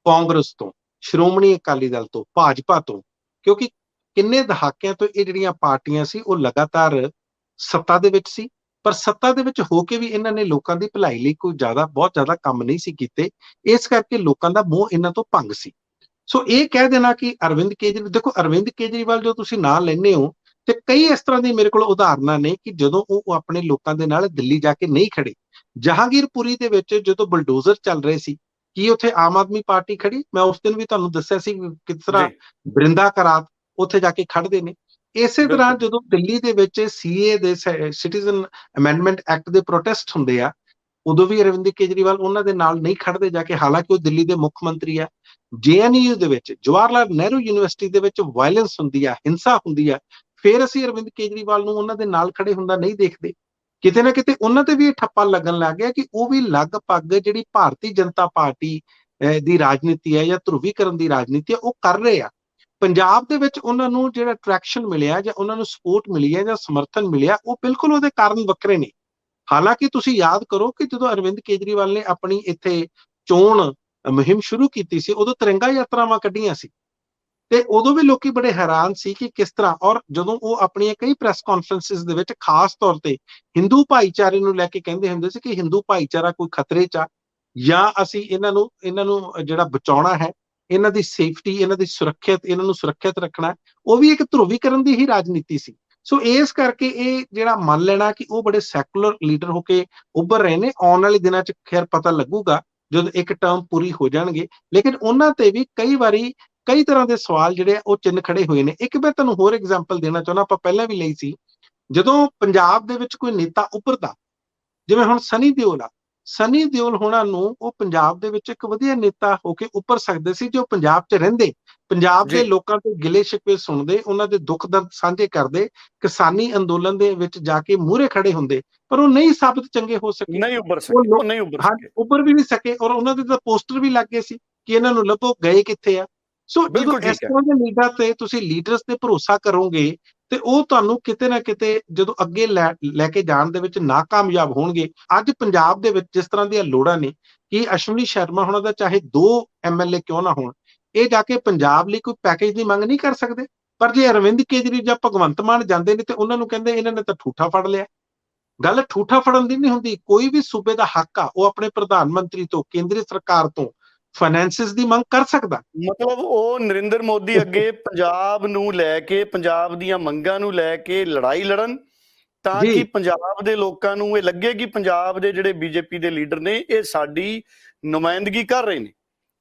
ਕਾਂਗਰਸ ਤੋਂ, ਸ਼੍ਰੋਮਣੀ ਅਕਾਲੀ ਦਲ ਤੋਂ, ਭਾਜਪਾ ਤੋਂ। ਕਿਉਂਕਿ ਕਿੰਨੇ ਦਹਾਕਿਆਂ ਤੋਂ ਇਹ ਜਿਹੜੀਆਂ ਪਾਰਟੀਆਂ ਸੀ ਉਹ ਲਗਾਤਾਰ ਸੱਤਾ ਦੇ ਵਿੱਚ ਸੀ, ਪਰ ਸੱਤਾ ਦੇ ਵਿੱਚ ਹੋ ਕੇ ਵੀ ਇਹਨਾਂ ਨੇ ਲੋਕਾਂ ਦੀ ਭਲਾਈ ਲਈ ਕੋਈ ਬਹੁਤ ਜ਼ਿਆਦਾ ਕੰਮ ਨਹੀਂ ਸੀ ਕੀਤੇ। ਇਸ ਕਰਕੇ ਲੋਕਾਂ ਦਾ ਮੋਹ ਇਹਨਾਂ ਤੋਂ ਭੰਗ ਸੀ। ਸੋ ਇਹ ਕਹਿ ਦੇਣਾ ਕਿ ਅਰਵਿੰਦ ਕੇਜਰੀਵਾਲ, ਦੇਖੋ ਅਰਵਿੰਦ ਕੇਜਰੀਵਾਲ ਜੋ ਤੁਸੀਂ ਨਾਂ ਲੈਂਦੇ ਹੋ, ਤੇ ਕਈ ਇਸ ਤਰ੍ਹਾਂ ਦੀ ਮੇਰੇ ਕੋਲ ਉਦਾਹਰਨਾਂ ਨੇ ਕਿ ਜਦੋਂ ਉਹ ਆਪਣੇ ਲੋਕਾਂ ਦੇ ਨਾਲ ਦਿੱਲੀ ਜਾ ਕੇ ਨਹੀਂ ਖੜੇ। ਜਹਾਂਗੀਰਪੁਰੀ ਦੇ ਵਿੱਚ ਜਦੋਂ ਬਲਡੋਜ਼ਰ ਚੱਲ ਰਹੇ ਸੀ, ਕੀ ਉੱਥੇ ਆਮ ਆਦਮੀ ਪਾਰਟੀ ਖੜੀ? ਮੈਂ ਉਸ ਦਿਨ ਵੀ ਤੁਹਾਨੂੰ ਦੱਸਿਆ ਸੀ ਕਿਸ ਤਰ੍ਹਾਂ ਬਰਿੰਦਾ ਕਰਾਤ ਉੱਥੇ ਜਾ ਕੇ ਖੜਦੇ ਨੇ। ਇਸੇ ਤਰ੍ਹਾਂ ਜਦੋਂ ਦਿੱਲੀ ਦੇ ਵਿੱਚ ਸੀਏ ਦੇ ਸਿਟੀਜ਼ਨ ਅਮੈਂਡਮੈਂਟ ਐਕਟ ਦੇ ਪ੍ਰੋਟੈਸਟ ਹੁੰਦੇ ਆ, ਉਦੋਂ ਵੀ ਅਰਵਿੰਦ ਕੇਜਰੀਵਾਲ ਉਹਨਾਂ ਦੇ ਨਾਲ ਨਹੀਂ ਖੜਦੇ ਜਾ ਕੇ, ਹਾਲਾਂਕਿ ਉਹ ਦਿੱਲੀ ਦੇ ਮੁੱਖ ਮੰਤਰੀ ਆ। JNU ਦੇ ਵਿੱਚ, ਜਵਾਹਰ ਲਾਲ ਨਹਿਰੂ ਯੂਨੀਵਰਸਿਟੀ ਦੇ ਵਿੱਚ ਵਾਇਲੈਂਸ ਹੁੰਦੀ ਆ, ਹਿੰਸਾ ਹੁੰਦੀ ਆ, ਫਿਰ ਅਸੀਂ ਅਰਵਿੰਦ ਕੇਜਰੀਵਾਲ ਨੂੰ ਉਹਨਾਂ ਦੇ ਨਾਲ ਖੜੇ ਹੁੰਦਾ ਨਹੀਂ ਦੇਖਦੇ। ਕਿਤੇ ਨਾ ਕਿਤੇ ਉਹਨਾਂ ਤੇ ਵੀ ਇਹ ਠੱਪਾ ਲੱਗਣ ਲੱਗ ਗਿਆ ਕਿ ਉਹ ਵੀ ਲਗਭਗ ਜਿਹੜੀ ਭਾਰਤੀ ਜਨਤਾ ਪਾਰਟੀ ਦੀ ਰਾਜਨੀਤੀ ਹੈ ਜਾਂ ਧਰੁਵੀਕਰਨ ਦੀ ਰਾਜਨੀਤੀ ਹੈ ਉਹ ਕਰ ਰਹੇ ਆ। ਪੰਜਾਬ ਦੇ ਵਿੱਚ ਉਹਨਾਂ ਨੂੰ ਜਿਹੜਾ ਟਰੈਕਸ਼ਨ ਮਿਲਿਆ ਜਾਂ ਉਹਨਾਂ ਨੂੰ ਸਪੋਰਟ ਮਿਲੀ ਹੈ ਜਾਂ ਸਮਰਥਨ ਮਿਲਿਆ, ਉਹ ਬਿਲਕੁਲ ਉਹਦੇ ਕਾਰਨ ਵੱਖਰੇ ਨੇ। ਹਾਲਾਂਕਿ ਤੁਸੀਂ ਯਾਦ ਕਰੋ ਕਿ ਜਦੋਂ ਅਰਵਿੰਦ ਕੇਜਰੀਵਾਲ ਨੇ ਆਪਣੀ ਇੱਥੇ ਚੋਣ ਮੁਹਿੰਮ ਸ਼ੁਰੂ ਕੀਤੀ ਸੀ, ਉਦੋਂ ਤਿਰੰਗਾ ਯਾਤਰਾਵਾਂ ਕੱਢੀਆਂ ਸੀ, ਤੇ ਉਦੋਂ ਵੀ ਲੋਕੀ ਬੜੇ ਹੈਰਾਨ ਸੀ ਕਿ ਕਿਸ ਤਰ੍ਹਾਂ। ਔਰ ਜਦੋਂ ਉਹ ਆਪਣੀਆਂ ਕਈ ਪ੍ਰੈਸ ਕਾਨਫਰੰਸਿਸ ਦੇ ਵਿੱਚ ਖਾਸ ਤੌਰ ਤੇ ਹਿੰਦੂ ਭਾਈਚਾਰੇ ਨੂੰ ਲੈ ਕੇ ਕਹਿੰਦੇ ਹੁੰਦੇ ਸੀ ਕਿ ਹਿੰਦੂ ਭਾਈਚਾਰਾ ਕੋਈ ਖਤਰੇ 'ਚ ਆ ਜਾਂ ਅਸੀਂ ਇਹਨਾਂ ਨੂੰ ਜਿਹੜਾ ਬਚਾਉਣਾ ਹੈ, ਇਹਨਾਂ ਦੀ ਸੇਫਟੀ, ਇਹਨਾਂ ਦੀ ਇਹਨਾਂ ਨੂੰ ਸੁਰੱਖਿਅਤ ਰੱਖਣਾ, ਉਹ ਵੀ ਇੱਕ ਧਰੁਵੀਕਰਨ ਦੀ ਹੀ ਰਾਜਨੀਤੀ ਸੀ। ਸੋ ਇਸ ਕਰਕੇ ਇਹ ਜਿਹੜਾ ਮੰਨ ਲੈਣਾ ਕਿ ਉਹ ਬੜੇ ਸੈਕੂਲਰ ਲੀਡਰ ਹੋ ਕੇ ਉੱਭਰ ਰਹੇ ਨੇ, ਆਉਣ ਵਾਲੇ ਦਿਨਾਂ 'ਚ ਖੈਰ ਪਤਾ ਲੱਗੂਗਾ ਜਦੋਂ ਇੱਕ ਟਰਮ ਪੂਰੀ ਹੋ ਜਾਣਗੇ। ਲੇਕਿਨ ਉਹਨਾਂ ਤੇ ਵੀ ਕਈ ਵਾਰੀ ਕਈ ਤਰ੍ਹਾਂ ਦੇ ਸਵਾਲ ਜਿਹੜੇ ਆ ਉਹ ਚਿੰਨ੍ਹ ਖੜੇ ਹੋਏ ਨੇ। ਇੱਕ ਮੈਂ ਤੁਹਾਨੂੰ ਹੋਰ ਐਗਜ਼ਾਮਪਲ ਦੇਣਾ ਚਾਹੁੰਦਾ, ਆਪਾਂ ਪਹਿਲਾਂ ਵੀ ਲਈ ਸੀ, ਜਦੋਂ ਪੰਜਾਬ ਦੇ ਵਿੱਚ ਕੋਈ ਨੇਤਾ ਉੱਭਰਦਾ, ਜਿਵੇਂ ਹੁਣ ਸਨੀ ਦਿਓਲ ਆ, ਸਨੀ ਦਿਓਲ ਹੋਣਾ ਨੂੰ ਉਹ ਪੰਜਾਬ ਦੇ ਵਿੱਚ ਇੱਕ ਵਧੀਆ ਨੇਤਾ ਹੋ ਕੇ ਉੱਭਰ ਸਕਦੇ ਸੀ ਜੋ ਪੰਜਾਬ 'ਚ ਰਹਿੰਦੇ, ਪੰਜਾਬ ਦੇ ਜੀ ਲੋਕਾਂ ਤੋਂ ਗਿਲੇ ਸ਼ਿਕਵੇ ਸੁਣਦੇ, ਉਹਨਾਂ ਦੇ ਦੁੱਖ ਦਰਦ ਸਾਂਝੇ ਕਰਦੇ, ਕਿਸਾਨੀ ਅੰਦੋਲਨ ਦੇ ਵਿੱਚ ਜਾ ਕੇ ਮੂਹਰੇ ਖੜੇ ਹੁੰਦੇ, ਪਰ ਉਹ ਨਹੀਂ ਸਾਬਤ ਚੰਗੇ ਹੋ ਸਕੇ। ਨਹੀਂ ਉੱਭਰ ਉਹ ਸਕੇ, ਉਹ ਨਹੀਂ ਉੱਭਰ ਹਾਂ, ਸਕੇ। ਉੱਭਰ ਵੀ ਨਹੀਂ ਸਕੇ, ਔਰ ਉਹਨਾਂ ਦੇ ਤਾਂ ਪੋਸਟਰ ਵੀ ਲੱਗ ਗਏ ਸੀ ਕਿ ਇਹਨਾਂ ਨੂੰ ਲੱਭੋ, ਗਏ ਕਿੱਥੇ ਆ। ਸੋ ਜਦੋਂ ਬਿਲਕੁਲ ਇਸ ਠੀਕ ਹੈ। ਤਰ੍ਹਾਂ ਦੇ ਲੀਡਰਾਂ ਤੇ ਤੁਸੀਂ ਲੀਡਰਸ ਤੇ ਭਰੋਸਾ ਕਰੋਗੇ, ਤੇ ਉਹ ਤੁਹਾਨੂੰ ਕਿਤੇ ਨਾ ਕਿਤੇ ਜਦੋਂ ਅੱਗੇ ਲੈ ਕੇ ਜਾਣ ਦੇ ਵਿੱਚ ਨਾਕਾਮਯਾਬ ਹੋਣਗੇ। ਅੱਜ ਪੰਜਾਬ ਦੇ ਵਿੱਚ ਜਿਸ ਤਰ੍ਹਾਂ ਦੀਆਂ ਲੋੜਾਂ ਨੇ, ਕਿ ਅਸ਼ਵਨੀ ਸ਼ਰਮਾ ਹੋਣਾ ਦਾ ਚਾਹੇ 2 MLA ਕਿਉਂ ਨਾ ਹੋਣ, ਇਹ ਜਾ ਕੇ ਪੰਜਾਬ ਲਈ ਕੋਈ ਪੈਕੇਜ ਦੀ ਮੰਗ ਨਹੀਂ ਕਰ ਸਕਦੇ। ਪਰ ਜੇ ਅਰਵਿੰਦ ਕੇਜਰੀਵਾਲ ਜਾਂ ਭਗਵੰਤ ਮਾਨ ਜਾਂਦੇ ਨੇ ਤੇ ਉਹਨਾਂ ਨੂੰ ਕਹਿੰਦੇ ਇਹਨਾਂ ਨੇ ਤਾਂ ਠੂਠਾ ਫੜ ਲਿਆ। ਗੱਲ ਠੂਠਾ ਫੜਨ ਦੀ ਨਹੀਂ ਹੁੰਦੀ। ਕੋਈ ਵੀ ਸੂਬੇ ਦਾ ਹੱਕ ਆ, ਉਹ ਆਪਣੇ ਪ੍ਰਧਾਨ ਮੰਤਰੀ ਤੋਂ, ਕੇਂਦਰੀ ਸਰਕਾਰ ਤੋਂ ਫਾਈਨੈਂਸਿਸ ਦੀ ਮੰਗ ਕਰ ਸਕਦਾ। ਮਤਲਬ ਉਹ ਨਰਿੰਦਰ ਮੋਦੀ ਅੱਗੇ ਪੰਜਾਬ ਨੂੰ ਲੈ ਕੇ, ਪੰਜਾਬ ਦੀਆਂ ਮੰਗਾਂ ਨੂੰ ਲੈ ਕੇ ਲੜਾਈ ਲੜਨ, ਤਾਂ ਕਿ ਜੀ ਪੰਜਾਬ ਦੇ ਲੋਕਾਂ ਨੂੰ ਇਹ ਲੱਗੇ ਕਿ ਪੰਜਾਬ ਦੇ ਜਿਹੜੇ ਬੀਜੇਪੀ ਦੇ ਲੀਡਰ ਨੇ ਇਹ ਸਾਡੀ ਨੁਮਾਇੰਦਗੀ ਕਰ ਰਹੇ ਨੇ।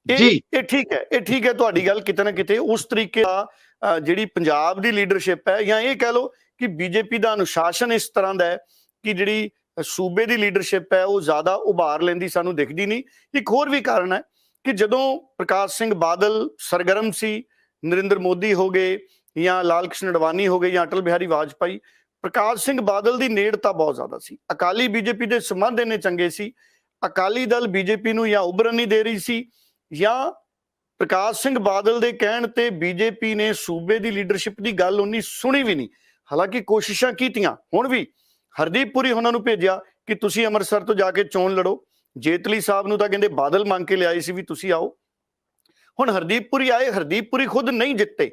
ਜੀ ਇਹ ਠੀਕ ਹੈ, ਇਹ ਠੀਕ ਹੈ ਤੁਹਾਡੀ ਗੱਲ। ਕਿਤੇ ਨਾ ਕਿਤੇ ਉਸ ਤਰੀਕੇ ਦਾ ਜਿਹੜੀ ਪੰਜਾਬ ਦੀ ਲੀਡਰਸ਼ਿਪ ਹੈ, ਜਾਂ ਇਹ ਕਹਿ ਲਓ ਕਿ ਬੀਜੇਪੀ ਦਾ ਅਨੁਸ਼ਾਸਨ ਇਸ ਤਰ੍ਹਾਂ ਦਾ ਹੈ ਕਿ ਜਿਹੜੀ ਸੂਬੇ ਦੀ ਲੀਡਰਸ਼ਿਪ ਹੈ ਉਹ ਜ਼ਿਆਦਾ ਉਭਾਰ ਲੈਂਦੀ ਸਾਨੂੰ ਦਿਖਦੀ ਨਹੀਂ। ਇੱਕ ਹੋਰ ਵੀ ਕਾਰਨ ਹੈ ਕਿ ਜਦੋਂ ਪ੍ਰਕਾਸ਼ ਸਿੰਘ ਬਾਦਲ ਸਰਗਰਮ ਸੀ, ਨਰਿੰਦਰ ਮੋਦੀ ਹੋ ਗਏ ਜਾਂ ਲਾਲ ਕ੍ਰਿਸ਼ਨ ਅਡਵਾਨੀ ਹੋ ਗਏ ਜਾਂ ਅਟਲ ਬਿਹਾਰੀ ਵਾਜਪਾਈ, ਪ੍ਰਕਾਸ਼ ਸਿੰਘ ਬਾਦਲ ਦੀ ਨੇੜਤਾ ਬਹੁਤ ਜ਼ਿਆਦਾ ਸੀ। ਅਕਾਲੀ ਬੀਜੇਪੀ ਦੇ ਸੰਬੰਧ ਇੰਨੇ ਚੰਗੇ ਸੀ, ਅਕਾਲੀ ਦਲ ਬੀਜੇਪੀ ਨੂੰ ਜਾਂ ਉਭਰਨ ਨਹੀਂ ਦੇ ਰਹੀ ਸੀ, ਜਾਂ ਪ੍ਰਕਾਸ਼ ਸਿੰਘ ਬਾਦਲ ਦੇ ਕਹਿਣ ਤੇ ਬੀਜੇਪੀ ਨੇ ਸੂਬੇ ਦੀ ਲੀਡਰਸ਼ਿਪ ਦੀ ਗੱਲ ਉਨੀ ਸੁਣੀ ਵੀ ਨਹੀਂ। ਹਾਲਾਂਕਿ ਕੋਸ਼ਿਸ਼ਾਂ ਕੀਤੀਆਂ, ਹੁਣ ਵੀ ਹਰਦੀਪ ਪੁਰੀ ਉਹਨਾਂ ਨੂੰ ਭੇਜਿਆ ਕਿ ਤੁਸੀਂ ਅੰਮ੍ਰਿਤਸਰ ਤੋਂ ਜਾ ਕੇ ਚੋਣ ਲੜੋ। ਜੇਤਲੀ ਸਾਹਿਬ ਨੂੰ ਤਾਂ ਕਹਿੰਦੇ ਬਾਦਲ ਮੰਗ ਕੇ ਲਿਆਏ ਸੀ ਵੀ ਤੁਸੀਂ ਆਓ। ਹੁਣ ਹਰਦੀਪ ਪੁਰੀ ਆਏ, ਹਰਦੀਪ ਪੁਰੀ ਖੁਦ ਨਹੀਂ ਜਿੱਤੇ,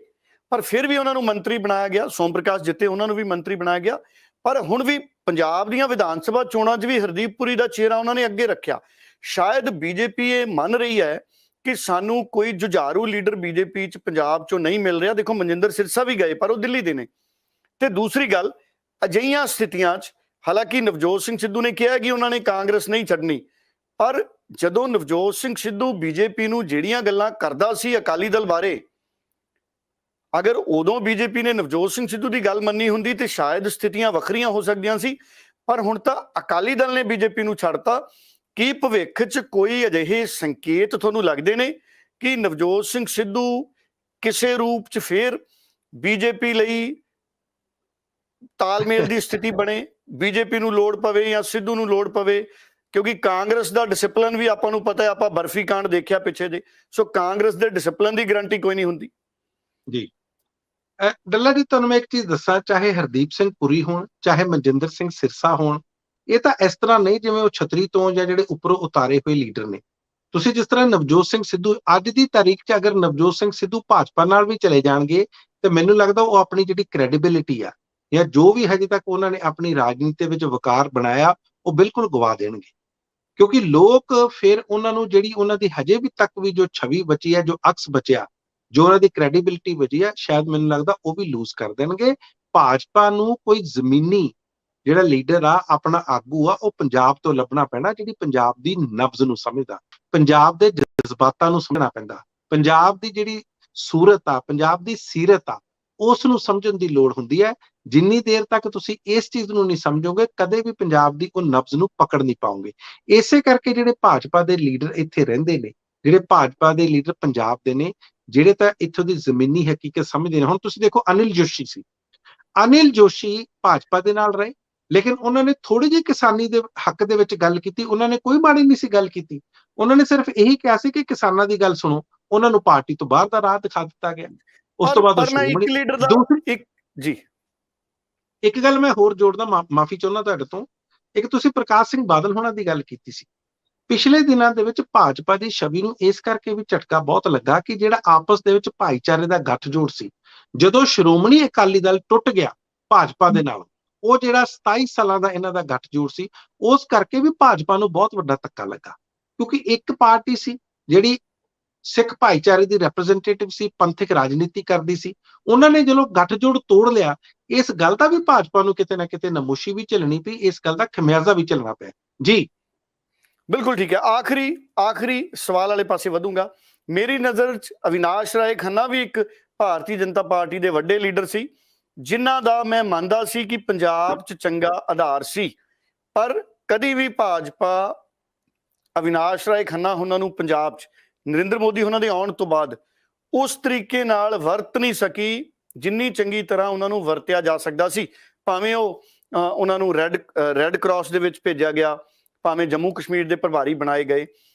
ਪਰ ਫਿਰ ਵੀ ਉਹਨਾਂ ਨੂੰ ਮੰਤਰੀ ਬਣਾਇਆ ਗਿਆ। ਸੋਮ ਪ੍ਰਕਾਸ਼ ਜਿੱਤੇ, ਉਹਨਾਂ ਨੂੰ ਵੀ ਮੰਤਰੀ ਬਣਾਇਆ ਗਿਆ। ਪਰ ਹੁਣ ਵੀ ਪੰਜਾਬ ਦੀਆਂ ਵਿਧਾਨ ਸਭਾ ਚੋਣਾਂ 'ਚ ਵੀ ਹਰਦੀਪ ਪੁਰੀ ਦਾ ਚਿਹਰਾ ਉਹਨਾਂ ਨੇ ਅੱਗੇ ਰੱਖਿਆ। ਸ਼ਾਇਦ ਬੀਜੇਪੀ ਇਹ ਮੰਨ ਰਹੀ ਹੈ ਕਿ ਸਾਨੂੰ ਕੋਈ ਜੁਝਾਰੂ ਲੀਡਰ ਬੀਜੇਪੀ 'ਚ ਪੰਜਾਬ 'ਚੋਂ ਨਹੀਂ ਮਿਲ ਰਿਹਾ। ਦੇਖੋ ਮਨਜਿੰਦਰ ਸਿਰਸਾ ਵੀ ਗਏ, ਪਰ ਉਹ ਦਿੱਲੀ ਦੇ ਨੇ। ਤੇ ਦੂਸਰੀ ਗੱਲ, ਅਜਿਹੀਆਂ ਸਥਿਤੀਆਂ 'ਚ ਹਾਲਾਂਕਿ ਨਵਜੋਤ ਸਿੰਘ ਸਿੱਧੂ ਨੇ ਕਿਹਾ ਕਿ ਉਹਨਾਂ ਨੇ ਕਾਂਗਰਸ ਨਹੀਂ ਛੱਡਣੀ, ਪਰ ਜਦੋਂ ਨਵਜੋਤ ਸਿੰਘ ਸਿੱਧੂ ਬੀਜੇਪੀ ਨੂੰ ਜਿਹੜੀਆਂ ਗੱਲਾਂ ਕਰਦਾ ਸੀ ਅਕਾਲੀ ਦਲ ਬਾਰੇ, ਅਗਰ ਉਦੋਂ ਬੀਜੇਪੀ ਨੇ ਨਵਜੋਤ ਸਿੰਘ ਸਿੱਧੂ ਦੀ ਗੱਲ ਮੰਨੀ ਹੁੰਦੀ ਤੇ ਸ਼ਾਇਦ ਸਥਿਤੀਆਂ ਵੱਖਰੀਆਂ ਹੋ ਸਕਦੀਆਂ ਸੀ। ਪਰ ਹੁਣ ਤਾਂ ਅਕਾਲੀ ਦਲ ਨੇ ਬੀਜੇਪੀ ਨੂੰ ਛੱਡਤਾ। ਕੀ ਭਵਿੱਖ 'ਚ ਕੋਈ ਅਜਿਹੇ ਸੰਕੇਤ ਤੁਹਾਨੂੰ ਲੱਗਦੇ ਨੇ ਕਿ ਨਵਜੋਤ ਸਿੰਘ ਸਿੱਧੂ ਕਿਸੇ ਰੂਪ 'ਚ ਫੇਰ ਬੀਜੇਪੀ ਲਈ ਤਾਲਮੇਲ ਦੀ ਸਥਿਤੀ ਬਣੇ, ਬੀਜੇਪੀ ਨੂੰ ਲੋੜ ਪਵੇ ਜਾਂ ਸਿੱਧੂ ਨੂੰ ਲੋੜ ਪਵੇ? ਕਿਉਂਕਿ ਕਾਂਗਰਸ ਦਾ ਡਿਸਪਲਿਨ ਵੀ ਆਪਾਂ ਨੂੰ ਪਤਾ ਹੈ, ਆਪਾਂ ਬਰਫੀ ਕਾਂਡ ਦੇਖਿਆ ਪਿੱਛੇ ਦੇ। ਸੋ ਕਾਂਗਰਸ ਦੇ ਡਿਸਪਲਿਨ ਦੀ ਗਾਰੰਟੀ ਕੋਈ ਨਹੀਂ ਹੁੰਦੀ। ਜੀ ਡੱਲਾ ਜੀ, ਤੁਹਾਨੂੰ ਮੈਂ ਇੱਕ ਚੀਜ਼ ਦੱਸਾਂ, ਚਾਹੇ ਹਰਦੀਪ ਸਿੰਘ ਪੁਰੀ ਹੋਣ, ਚਾਹੇ ਮਨਜਿੰਦਰ ਸਿੰਘ ਸਿਰਸਾ ਹੋਣ, ਇਹ ਤਾਂ ਇਸ ਤਰ੍ਹਾਂ ਨਹੀਂ ਜਿਵੇਂ ਉਹ ਛਤਰੀ ਤੋਂ ਜਾਂ ਜਿਹੜੇ ਉੱਪਰੋਂ ਉਤਾਰੇ ਹੋਏ ਲੀਡਰ ਨੇ। ਤੁਸੀਂ ਜਿਸ ਤਰ੍ਹਾਂ ਨਵਜੋਤ ਸਿੰਘ ਸਿੱਧੂ, ਅੱਜ ਦੀ ਤਾਰੀਖ 'ਚ ਅਗਰ ਨਵਜੋਤ ਸਿੰਘ ਸਿੱਧੂ ਭਾਜਪਾ ਨਾਲ ਵੀ ਚਲੇ ਜਾਣਗੇ, ਤੇ ਮੈਨੂੰ ਲੱਗਦਾ ਉਹ ਆਪਣੀ ਜਿਹੜੀ ਕ੍ਰੈਡੀਬਿਲਿਟੀ ਆ, ਜਾਂ ਜੋ ਵੀ ਹਜੇ ਤੱਕ ਉਹਨਾਂ ਨੇ ਆਪਣੀ ਰਾਜਨੀਤੀ ਵਿੱਚ ਵਕਾਰ ਬਣਾਇਆ, ਉਹ ਬਿਲਕੁਲ ਗਵਾ ਦੇਣਗੇ। ਕਿਉਂਕਿ ਲੋਕ ਫਿਰ ਉਹਨਾਂ ਨੂੰ, ਜਿਹੜੀ ਉਹਨਾਂ ਦੀ ਹਜੇ ਵੀ ਤੱਕ ਵੀ ਜੋ ਛਵੀ ਬਚੀ ਹੈ, ਜੋ ਅਕਸ ਬਚਿਆ, ਜੋ ਉਹਨਾਂ ਦੀ ਕ੍ਰੈਡੀਬਿਲਿਟੀ ਬਚੀ ਹੈ, ਸ਼ਾਇਦ ਮੈਨੂੰ ਲੱਗਦਾ ਉਹ ਵੀ ਲੂਜ਼ ਕਰ ਦੇਣਗੇ। ਭਾਜਪਾ ਨੂੰ ਕੋਈ ਜ਼ਮੀਨੀ ਜਿਹੜਾ ਲੀਡਰ ਆ, ਆਪਣਾ ਆਗੂ ਆ, ਉਹ ਪੰਜਾਬ ਤੋਂ ਲੱਭਣਾ ਪੈਣਾ, ਜਿਹੜੀ ਪੰਜਾਬ ਦੀ ਨਬਜ਼ ਨੂੰ ਸਮਝਦਾ, ਪੰਜਾਬ ਦੇ ਜਜ਼ਬਾਤਾਂ ਨੂੰ ਸਮਝਣਾ ਪੈਂਦਾ, ਪੰਜਾਬ ਦੀ ਜਿਹੜੀ ਸੂਰਤ ਆ, ਪੰਜਾਬ ਦੀ ਸੀਰਤ ਆ, ਉਸ ਨੂੰ ਸਮਝਣ ਦੀ ਲੋੜ ਹੁੰਦੀ ਹੈ। ਜਿੰਨੀ ਦੇਰ ਤੱਕ ਤੁਸੀਂ ਇਸ ਚੀਜ਼ ਨੂੰ ਨਹੀਂ ਸਮਝੋਗੇ, ਕਦੇ ਵੀ ਪੰਜਾਬ ਦੀ ਉਹ ਨਬਜ਼ ਨੂੰ ਪਕੜ ਨਹੀਂ ਪਾਓਗੇ। ਇਸੇ ਕਰਕੇ ਜਿਹੜੇ ਭਾਜਪਾ ਦੇ ਲੀਡਰ ਇੱਥੇ ਰਹਿੰਦੇ ਨੇ, ਜਿਹੜੇ ਭਾਜਪਾ ਦੇ ਲੀਡਰ ਪੰਜਾਬ ਦੇ ਨੇ, ਜਿਹੜੇ ਤਾਂ ਇੱਥੋਂ ਦੀ ਜ਼ਮੀਨੀ ਹਕੀਕਤ ਸਮਝਦੇ ਨੇ। ਹੁਣ ਤੁਸੀਂ ਦੇਖੋ, ਅਨਿਲ ਜੋਸ਼ੀ ਸੀ, ਅਨਿਲ ਜੋਸ਼ੀ ਭਾਜਪਾ ਦੇ ਨਾਲ ਰਹੇ, ਲੇਕਿਨ ਉਹਨਾਂ ਨੇ ਥੋੜੀ ਜਿਹੀ ਕਿਸਾਨੀ ਦੇ ਹੱਕ ਦੇ ਵਿੱਚ ਗੱਲ ਕੀਤੀ। ਉਹਨਾਂ ਨੇ ਕੋਈ ਮਾੜੀ ਨਹੀਂ ਸੀ ਗੱਲ ਕੀਤੀ, ਉਹਨਾਂ ਨੇ ਸਿਰਫ ਇਹੀ ਕਿਹਾ ਸੀ ਕਿ ਕਿਸਾਨਾਂ ਦੀ ਗੱਲ ਸੁਣੋ। ਉਹਨਾਂ ਨੂੰ ਪਾਰਟੀ ਤੋਂ ਬਾਹਰ ਦਾ ਰਾਹ ਦਿਖਾ ਦਿੱਤਾ ਗਿਆ। ਉਸ ਤੋਂ ਬਾਅਦ ਪਰ ਮੈਂ ਇੱਕ ਲੀਡਰ ਦਾ ਇੱਕ ਜੀ ਇੱਕ ਗੱਲ ਮੈਂ ਹੋਰ ਜੋੜਦਾ, ਮਾਫੀ ਚਾਹੁੰਦਾ ਤੁਹਾਡੇ ਤੋਂ। ਇੱਕ ਤੁਸੀਂ ਪ੍ਰਕਾਸ਼ ਸਿੰਘ ਬਾਦਲ ਹੋਣਾ ਦੀ ਗੱਲ ਕੀਤੀ ਸੀ। ਪਿਛਲੇ ਦਿਨਾਂ ਦੇ ਵਿੱਚ ਭਾਜਪਾ ਦੀ ਛਵੀ ਨੂੰ ਇਸ ਕਰਕੇ ਵੀ ਝਟਕਾ ਬਹੁਤ ਲੱਗਾ ਕਿ ਜਿਹੜਾ ਆਪਸ ਦੇ ਵਿੱਚ ਭਾਈਚਾਰੇ ਦਾ ਗੱਠਜੋੜ ਸੀ, ਜਦੋਂ ਸ਼੍ਰੋਮਣੀ ਅਕਾਲੀ ਦਲ ਟੁੱਟ ਗਿਆ ਭਾਜਪਾ ਦੇ ਨਾਲ, ਉਹ ਜਿਹੜਾ 27 ਸਾਲਾਂ ਦਾ ਇਹਨਾਂ ਦਾ ਗੱਠਜੋੜ ਸੀ, ਉਸ ਕਰਕੇ ਵੀ ਭਾਜਪਾ ਨੂੰ ਬਹੁਤ ਵੱਡਾ ਧੱਕਾ ਲੱਗਾ। ਕਿਉਂਕਿ ਇੱਕ ਪਾਰਟੀ ਸੀ ਜਿਹੜੀ ਸਿੱਖ ਭਾਈਚਾਰੇ ਦੀ ਰਿਪਰੈਜ਼ੈਂਟੇਟਿਵ ਸੀ, ਪੰਥਕ ਰਾਜਨੀਤੀ ਕਰਦੀ ਸੀ। ਉਹਨਾਂ ਨੇ ਜਦੋਂ ਗੱਠਜੋੜ ਤੋੜ ਲਿਆ, ਇਸ ਗੱਲ ਦਾ ਵੀ ਭਾਜਪਾ ਨੂੰ ਕਿਤੇ ਨਾ ਕਿਤੇ ਨਮੋਸ਼ੀ ਵੀ ਝੱਲਣੀ ਪਈ, ਇਸ ਗੱਲ ਦਾ ਖਮਿਆਜ਼ਾ ਵੀ ਝੱਲਣਾ ਪਿਆ। ਜੀ ਬਿਲਕੁਲ ਠੀਕ ਹੈ। ਆਖਰੀ ਸਵਾਲ ਵਾਲੇ ਪਾਸੇ ਵਧੂੰਗਾ। ਮੇਰੀ ਨਜ਼ਰ 'ਚ ਅਵਿਨਾਸ਼ ਰਾਏ ਖੰਨਾ ਵੀ ਇੱਕ ਭਾਰਤੀ ਜਨਤਾ ਪਾਰਟੀ ਦੇ ਵੱਡੇ ਲੀਡਰ ਸੀ, ਜਿਨ੍ਹਾਂ ਦਾ ਮੈਂ ਮੰਨਦਾ ਸੀ ਕਿ ਪੰਜਾਬ 'ਚ ਚੰਗਾ ਆਧਾਰ ਸੀ। ਪਰ ਕਦੀ ਵੀ ਭਾਜਪਾ ਅਵਿਨਾਸ਼ ਰਾਏ ਖੰਨਾ ਉਹਨਾਂ ਨੂੰ ਪੰਜਾਬ 'ਚ ਨਰਿੰਦਰ ਮੋਦੀ ਉਹਨਾਂ ਦੇ ਆਉਣ ਤੋਂ ਬਾਅਦ ਉਸ ਤਰੀਕੇ ਨਾਲ ਵਰਤ ਨਹੀਂ ਸਕੀ ਜਿੰਨੀ ਚੰਗੀ ਤਰ੍ਹਾਂ ਉਹਨਾਂ ਨੂੰ ਵਰਤਿਆ ਜਾ ਸਕਦਾ ਸੀ। ਭਾਵੇਂ ਉਹਨਾਂ ਨੂੰ ਰੈੱਡ ਕਰਾਸ ਦੇ ਵਿੱਚ ਭੇਜਿਆ ਗਿਆ, ਭਾਵੇਂ ਜੰਮੂ ਕਸ਼ਮੀਰ ਦੇ ਪ੍ਰਭਾਰੀ ਬਣਾਏ ਗਏ,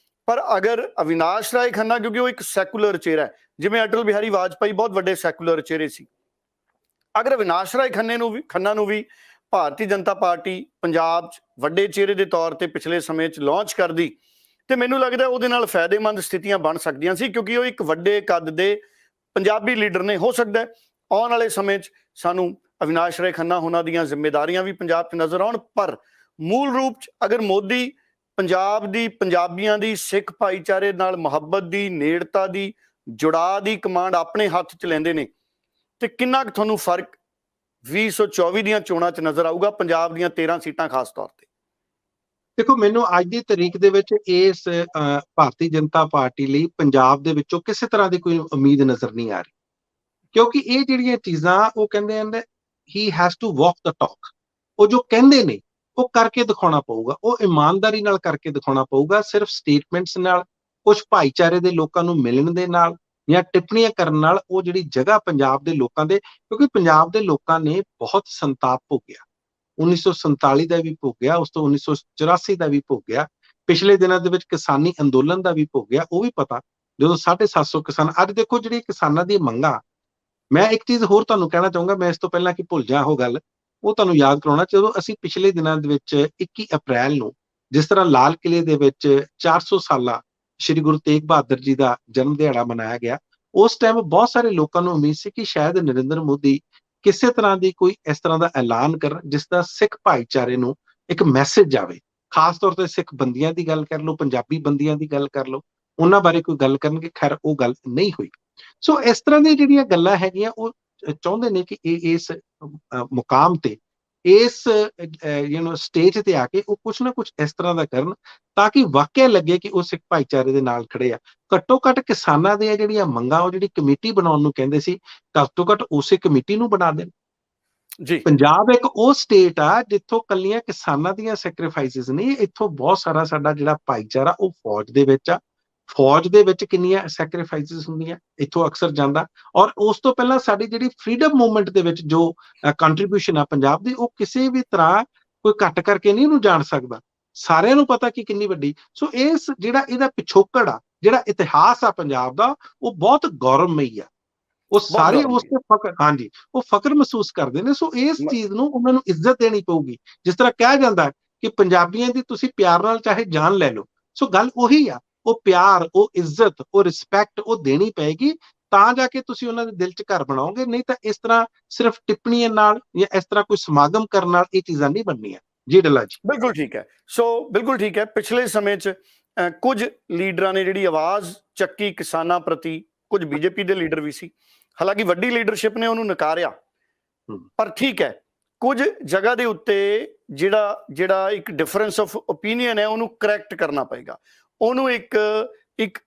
ਪਰ ਅਗਰ ਅਵਿਨਾਸ਼ ਰਾਏ ਖੰਨਾ, ਕਿਉਂਕਿ ਉਹ ਇੱਕ ਸੈਕੂਲਰ ਚਿਹਰਾ ਹੈ, ਜਿਵੇਂ ਅਟਲ ਬਿਹਾਰੀ ਵਾਜਪਾਈ ਬਹੁਤ ਵੱਡੇ ਸੈਕੂਲਰ ਚਿਹਰੇ ਸੀ, ਅਗਰ ਅਵਿਨਾਸ਼ ਰਾਏ ਖੰਨਾ ਨੂੰ ਵੀ ਭਾਰਤੀ ਜਨਤਾ ਪਾਰਟੀ ਪੰਜਾਬ 'ਚ ਵੱਡੇ ਚਿਹਰੇ ਦੇ ਤੌਰ ਤੇ ਪਿਛਲੇ ਸਮੇਂ 'ਚ ਲਾਂਚ ਕਰਦੀ ਤੇ ਮੈਨੂੰ ਲੱਗਦਾ ਉਹਦੇ ਨਾਲ ਫਾਇਦੇਮੰਦ ਸਥਿਤੀਆਂ ਬਣ ਸਕਦੀਆਂ ਸੀ, ਕਿਉਂਕਿ ਉਹ ਇੱਕ ਵੱਡੇ ਕੱਦ ਦੇ ਪੰਜਾਬੀ ਲੀਡਰ ਨੇ। ਹੋ ਸਕਦਾ ਆਉਣ ਵਾਲੇ ਸਮੇਂ 'ਚ ਸਾਨੂੰ ਅਵਿਨਾਸ਼ ਰਾਏ ਖੰਨਾ ਉਹਨਾਂ ਦੀਆਂ ਜ਼ਿੰਮੇਦਾਰੀਆਂ ਵੀ ਪੰਜਾਬ 'ਚ ਨਜ਼ਰ ਆਉਣ, ਪਰ ਮੂਲ ਰੂਪ 'ਚ ਅਗਰ ਮੋਦੀ ਪੰਜਾਬ ਦੀ, ਪੰਜਾਬੀਆਂ ਦੀ, ਸਿੱਖ ਭਾਈਚਾਰੇ ਨਾਲ ਮੁਹੱਬਤ ਦੀ, ਨੇੜਤਾ ਦੀ, ਜੁੜਾਅ ਦੀ ਕਮਾਂਡ ਆਪਣੇ ਹੱਥ 'ਚ ਲੈਂਦੇ ਨੇ ਤੇ ਕਿੰਨਾ ਕੁ ਤੁਹਾਨੂੰ ਫਰਕ 2024 ਦੀਆਂ ਚੋਣਾਂ 'ਚ ਨਜ਼ਰ ਆਊਗਾ, ਪੰਜਾਬ ਦੀਆਂ 13 ਸੀਟਾਂ ਖਾਸ ਤੌਰ ਤੇ? ਦੇਖੋ, ਮੈਨੂੰ ਅੱਜ ਦੀ ਤਾਰੀਖ ਦੇ ਵਿੱਚ ਇਸ ਭਾਰਤੀ ਜਨਤਾ ਪਾਰਟੀ ਲਈ ਪੰਜਾਬ ਦੇ ਵਿੱਚੋਂ ਕਿਸੇ ਤਰ੍ਹਾਂ ਦੀ ਕੋਈ ਉਮੀਦ ਨਜ਼ਰ ਨਹੀਂ ਆ ਰਹੀ, ਕਿਉਂਕਿ ਇਹ ਜਿਹੜੀਆਂ ਚੀਜ਼ਾਂ ਉਹ ਕਹਿੰਦੇ ਹਨ ਹੀ has to walk the talk. ਉਹ ਜੋ ਕਹਿੰਦੇ ਨੇ ਉਹ ਕਰਕੇ ਦਿਖਾਉਣਾ ਪਊਗਾ, ਉਹ ਇਮਾਨਦਾਰੀ ਨਾਲ ਕਰਕੇ ਦਿਖਾਉਣਾ ਪਊਗਾ। ਸਿਰਫ ਸਟੇਟਮੈਂਟਸ ਨਾਲ, ਕੁਝ ਭਾਈਚਾਰੇ ਦੇ ਲੋਕਾਂ ਨੂੰ ਮਿਲਣ ਦੇ ਨਾਲ ਜਾਂ ਟਿੱਪਣੀਆਂ ਕਰਨ ਨਾਲ ਉਹ ਜਿਹੜੀ ਜਗ੍ਹਾ ਪੰਜਾਬ ਦੇ ਲੋਕਾਂ ਦੇ, ਕਿਉਂਕਿ ਪੰਜਾਬ ਦੇ ਲੋਕਾਂ ਨੇ ਬਹੁਤ ਸੰਤਾਪ ਭੋਗਿਆ, 1947 ਦਾ ਵੀ ਭੋਗਿਆ, ਉਸ ਤੋਂ 1984 ਦਾ ਵੀ ਭੋਗਿਆ, ਪਿਛਲੇ ਦਿਨਾਂ ਦੇ ਵਿੱਚ ਕਿਸਾਨੀ ਅੰਦੋਲਨ ਦਾ ਵੀ ਭੋਗਿਆ। ਉਹ ਵੀ ਪਤਾ ਜਦੋਂ 750 ਕਿਸਾਨ, ਅੱਜ ਦੇਖੋ ਜਿਹੜੀ ਕਿਸਾਨਾਂ ਦੀ ਮੰਗਾਂ। ਮੈਂ ਇੱਕ ਚੀਜ਼ ਹੋਰ ਤੁਹਾਨੂੰ ਕਹਿਣਾ ਚਾਹੂੰਗਾ, ਮੈਂ ਇਸ ਤੋਂ ਪਹਿਲਾਂ ਕਿ ਭੁੱਲ ਜਾ ਉਹ ਗੱਲ, ਉਹ ਤੁਹਾਨੂੰ ਯਾਦ ਕਰਾਉਣਾ। ਜਦੋਂ ਅਸੀਂ ਪਿਛਲੇ ਦਿਨਾਂ ਦੇ ਵਿੱਚ 21 ਅਪ੍ਰੈਲ ਨੂੰ ਜਿਸ ਤਰ੍ਹਾਂ ਲਾਲ ਕਿਲੇ ਦੇ ਵਿੱਚ 400 ਸਾਲਾ ਸ਼੍ਰੀ ਗੁਰੂ ਤੇਗ ਬਹਾਦਰ ਜੀ ਦਾ ਜਨਮ ਦਿਹਾੜਾ ਮਨਾਇਆ ਗਿਆ, ਉਸ ਟਾਈਮ ਬਹੁਤ ਸਾਰੇ ਲੋਕਾਂ ਨੂੰ ਉਮੀਦ ਸੀ ਕਿ ਸ਼ਾਇਦ ਨਰਿੰਦਰ ਮੋਦੀ ਕਿਸੇ ਤਰ੍ਹਾਂ ਦੀ ਕੋਈ ਇਸ ਤਰ੍ਹਾਂ ਦਾ ਐਲਾਨ ਕਰਨ ਜਿਸ ਦਾ ਸਿੱਖ ਭਾਈਚਾਰੇ ਨੂੰ ਇੱਕ ਮੈਸੇਜ ਜਾਵੇ। ਖਾਸ ਤੌਰ ਤੇ ਸਿੱਖ ਬੰਦੀਆਂ ਦੀ ਗੱਲ ਕਰ ਲਓ, ਪੰਜਾਬੀ ਬੰਦੀਆਂ ਦੀ ਗੱਲ ਕਰ ਲਓ, ਉਹਨਾਂ ਬਾਰੇ ਕੋਈ ਗੱਲ ਕਰਨਗੇ। ਖੈਰ ਉਹ ਗੱਲ ਨਹੀਂ ਹੋਈ। ਸੋ ਇਸ ਤਰ੍ਹਾਂ ਦੀਆਂ ਜਿਹੜੀਆਂ ਗੱਲਾਂ ਹੈਗੀਆਂ, ਉਹ ਚਾਹੁੰਦੇ ਨੇ ਕਿ ਇਸ ਮੁਕਾਮ ਤੇ, ਇਸ ਸਟੇਜ ਤੇ ਆ ਕੇ ਉਹ ਕੁਛ ਨਾ ਕੁਛ ਇਸ ਤਰ੍ਹਾਂ ਦਾ ਕਰਨ ਤਾਂ ਕਿ ਵਾਕਿਆ ਲੱਗੇ ਕਿ ਉਹ ਸਿੱਖ ਭਾਈਚਾਰੇ ਦੇ ਨਾਲ ਖੜੇ ਆ। ਘੱਟੋ ਘੱਟ ਕਿਸਾਨਾਂ ਦੀਆਂ ਜਿਹੜੀਆਂ ਮੰਗਾਂ, ਉਹ ਜਿਹੜੀ ਕਮੇਟੀ ਬਣਾਉਣ ਨੂੰ ਕਹਿੰਦੇ ਸੀ, ਘੱਟੋ ਘੱਟ ਉਸੇ ਕਮੇਟੀ ਨੂੰ ਬਣਾ ਦੇਣ। ਜੀ, ਪੰਜਾਬ ਇੱਕ ਉਹ ਸਟੇਟ ਆ ਜਿੱਥੋਂ ਕੱਲੀਆਂ ਕਿਸਾਨਾਂ ਦੀਆਂ ਸੈਕਰੀਫਾਈਸਿਸ ਨਹੀਂ, ਇੱਥੋਂ ਬਹੁਤ ਸਾਰਾ ਸਾਡਾ ਜਿਹੜਾ ਭਾਈਚਾਰਾ ਉਹ ਫੌਜ ਦੇ ਵਿੱਚ ਆ। ਫੌਜ ਦੇ ਵਿੱਚ ਕਿੰਨੀਆਂ ਸੈਕਰੀਫਾਈਸਿਸ ਹੁੰਦੀਆਂ, ਇੱਥੋਂ ਅਕਸਰ ਜਾਂਦਾ। ਔਰ ਉਸ ਤੋਂ ਪਹਿਲਾਂ ਸਾਡੀ ਜਿਹੜੀ ਫਰੀडम ਮੂਵਮੈਂਟ ਦੇ ਵਿੱਚ ਜੋ ਕੰਟਰੀਬਿਊਸ਼ਨ ਆ ਪੰਜਾਬ ਦੀ, ਉਹ ਕਿਸੇ ਵੀ ਤਰ੍ਹਾਂ ਕੋਈ ਘੱਟ ਕਰਕੇ ਨਹੀਂ ਉਹਨੂੰ ਜਾਣ ਸਕਦਾ। ਸਾਰਿਆਂ ਨੂੰ ਪਤਾ ਕਿ ਕਿੰਨੀ ਵੱਡੀ। ਸੋ ਇਸ ਜਿਹੜਾ ਇਹਦਾ ਪਿਛੋਕੜ ਆ, ਜਿਹੜਾ ਇਤਿਹਾਸ ਆ ਪੰਜਾਬ ਦਾ, ਉਹ ਬਹੁਤ ਗੌਰਵਮਈ ਆ। ਉਹ ਸਾਰੇ ਉਸ ਤੇ ਫਖਰ, ਹਾਂਜੀ, ਉਹ ਫਖਰ ਮਹਿਸੂਸ ਕਰਦੇ ਨੇ। ਸੋ ਇਸ ਚੀਜ਼ ਨੂੰ ਉਹਨਾਂ ਨੂੰ ਇੱਜ਼ਤ ਦੇਣੀ ਪਊਗੀ। ਜਿਸ ਤਰ੍ਹਾਂ ਕਿਹਾ ਜਾਂਦਾ ਕਿ ਪੰਜਾਬੀਆਂ ਦੀ ਤੁਸੀਂ ਪਿਆਰ ਨਾਲ ਚਾਹੇ ਜਾਨ ਲੈ ਲਓ, ਸੋ ਗੱਲ ਉਹੀ ਆ। ਉਹ ਪਿਆਰ, ਉਹ ਇੱਜ਼ਤ, ਉਹ ਰਿਸਪੈਕਟ ਉਹ ਦੇਣੀ ਪਏਗੀ, ਤਾਂ ਜਾ ਕੇ ਤੁਸੀਂ ਉਹਨਾਂ ਦੇ ਦਿਲ 'ਚ ਘਰ ਬਣਾਓਗੇ। ਨਹੀਂ ਤਾਂ ਇਸ ਤਰ੍ਹਾਂ ਸਿਰਫ ਟਿੱਪਣੀਆਂ ਨਾਲ ਜਾਂ ਇਸ ਤਰ੍ਹਾਂ ਕੋਈ ਸਮਾਗਮ ਕਰਨ ਨਾਲ ਇਹ ਚੀਜ਼ਾਂ ਨਹੀਂ ਬਣਨੀਆਂ। ਜੀ ਡੱਲਾ ਜੀ, ਬਿਲਕੁਲ ਠੀਕ ਹੈ। ਸੋ ਬਿਲਕੁਲ ਠੀਕ ਹੈ। ਪਿਛਲੇ ਸਮੇਂ 'ਚ ਕੁਝ ਲੀਡਰਾਂ ਨੇ ਜਿਹੜੀ ਆਵਾਜ਼ ਚੱਕੀ ਕਿਸਾਨਾਂ ਪ੍ਰਤੀ, ਕੁਝ ਬੀਜੇਪੀ ਦੇ ਲੀਡਰ ਵੀ ਸੀ, ਹਾਲਾਂਕਿ ਵੱਡੀ ਲੀਡਰਸ਼ਿਪ ਨੇ ਉਹਨੂੰ ਨਕਾਰਿਆ, ਪਰ ਠੀਕ ਹੈ, ਕੁਝ ਜਗ੍ਹਾ ਦੇ ਉੱਤੇ ਜਿਹੜਾ ਇੱਕ ਡਿਫਰੈਂਸ ਆਫ ਓਪੀਨੀਅਨ ਹੈ, ਉਹਨੂੰ ਕਰੈਕਟ ਕਰਨਾ ਪਏਗਾ। ਉਹਨੂੰ ਇੱਕ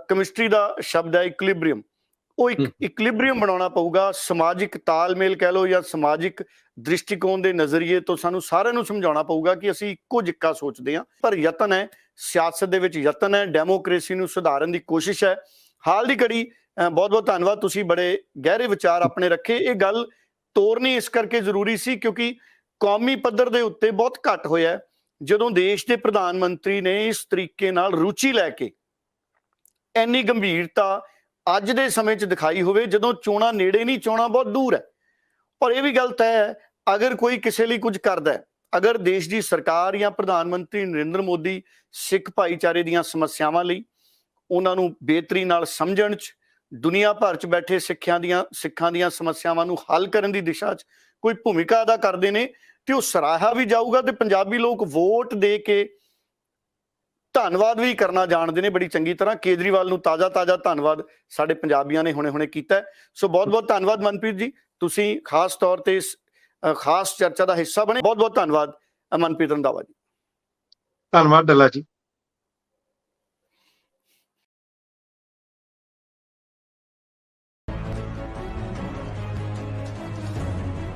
ਕੈਮਿਸਟਰੀ ਦਾ ਸ਼ਬਦ ਹੈ ਇਕੁਲਿਬਰੀਅਮ, ਉਹ ਇੱਕ ਇਕੁਲਿਬਰੀਅਮ ਬਣਾਉਣਾ ਪਊਗਾ। ਸਮਾਜਿਕ ਤਾਲਮੇਲ ਕਹਿ ਲਓ ਜਾਂ ਸਮਾਜਿਕ ਦ੍ਰਿਸ਼ਟੀਕੋਣ ਦੇ ਨਜ਼ਰੀਏ ਤੋਂ ਸਾਨੂੰ ਸਾਰਿਆਂ ਨੂੰ ਸਮਝਾਉਣਾ ਪਊਗਾ ਕਿ ਅਸੀਂ ਇੱਕੋ ਜਿੱਕਾ ਸੋਚਦੇ ਹਾਂ। ਪਰ ਯਤਨ ਹੈ, ਸਿਆਸਤ ਦੇ ਵਿੱਚ ਯਤਨ ਹੈ, ਡੈਮੋਕ੍ਰੇਸੀ ਨੂੰ ਸੁਧਾਰਨ ਦੀ ਕੋਸ਼ਿਸ਼ ਹੈ। ਹਾਲ ਦੀ ਘੜੀ ਬਹੁਤ ਬਹੁਤ ਧੰਨਵਾਦ, ਤੁਸੀਂ ਬੜੇ ਗਹਿਰੇ ਵਿਚਾਰ ਆਪਣੇ ਰੱਖੇ। ਇਹ ਗੱਲ ਤੋਰਨੀ ਇਸ ਕਰਕੇ ਜ਼ਰੂਰੀ ਸੀ ਕਿਉਂਕਿ ਕੌਮੀ ਪੱਧਰ ਦੇ ਉੱਤੇ ਬਹੁਤ ਘੱਟ ਹੋਇਆ ਜਦੋਂ ਦੇਸ਼ ਦੇ ਪ੍ਰਧਾਨ ਮੰਤਰੀ ਨੇ ਇਸ ਤਰੀਕੇ ਨਾਲ ਰੁਚੀ ਲੈ ਕੇ ਇੰਨੀ ਗੰਭੀਰਤਾ ਅੱਜ ਦੇ ਸਮੇਂ 'ਚ ਦਿਖਾਈ ਹੋਵੇ, ਜਦੋਂ ਚੋਣਾਂ ਨੇੜੇ ਨਹੀਂ, ਚੋਣਾਂ ਬਹੁਤ ਦੂਰ ਹੈ। ਔਰ ਇਹ ਵੀ ਗੱਲ ਤੈਅ ਹੈ, ਅਗਰ ਕੋਈ ਕਿਸੇ ਲਈ ਕੁਝ ਕਰਦਾ ਹੈ, ਅਗਰ ਦੇਸ਼ ਦੀ ਸਰਕਾਰ ਜਾਂ ਪ੍ਰਧਾਨ ਮੰਤਰੀ ਨਰਿੰਦਰ ਮੋਦੀ ਸਿੱਖ ਭਾਈਚਾਰੇ ਦੀਆਂ ਸਮੱਸਿਆਵਾਂ ਲਈ, ਉਹਨਾਂ ਨੂੰ ਬਿਹਤਰੀ ਨਾਲ ਸਮਝਣ 'ਚ, ਦੁਨੀਆ ਭਰ 'ਚ ਬੈਠੇ ਸਿੱਖਾਂ ਦੀਆਂ ਸਮੱਸਿਆਵਾਂ ਨੂੰ ਹੱਲ ਕਰਨ ਦੀ ਦਿਸ਼ਾ 'ਚ ਕੋਈ ਭੂਮਿਕਾ ਅਦਾ ਕਰਦੇ ਨੇ ਤੇ ਉਹ ਸਰਾਹਿਆ ਵੀ ਜਾਊਗਾ ਤੇ ਪੰਜਾਬੀ ਲੋਕ ਵੋਟ ਦੇ ਕੇ ਧੰਨਵਾਦ ਵੀ ਕਰਨਾ ਜਾਣਦੇ ਨੇ ਬੜੀ ਚੰਗੀ ਤਰ੍ਹਾਂ। ਕੇਜਰੀਵਾਲ ਨੂੰ ਤਾਜ਼ਾ ਧੰਨਵਾਦ ਸਾਡੇ ਪੰਜਾਬੀਆਂ ਨੇ ਹੁਣੇ ਕਿਤਾ। ਸੋ ਬਹੁਤ ਬਹੁਤ ਧੰਨਵਾਦ ਮਨਪ੍ਰੀਤ ਜੀ, ਤੁਸੀਂ ਖਾਸ ਤੌਰ ਤੇ ਇਸ ਖਾਸ ਚਰਚਾ ਦਾ ਹਿੱਸਾ ਬਣੇ। ਬਹੁਤ ਬਹੁਤ ਧੰਨਵਾਦ ਮਨਪ੍ਰੀਤ ਰੰਧਾਵਾ ਜੀ। ਧੰਨਵਾਦ ਡੱਲਾ ਜੀ।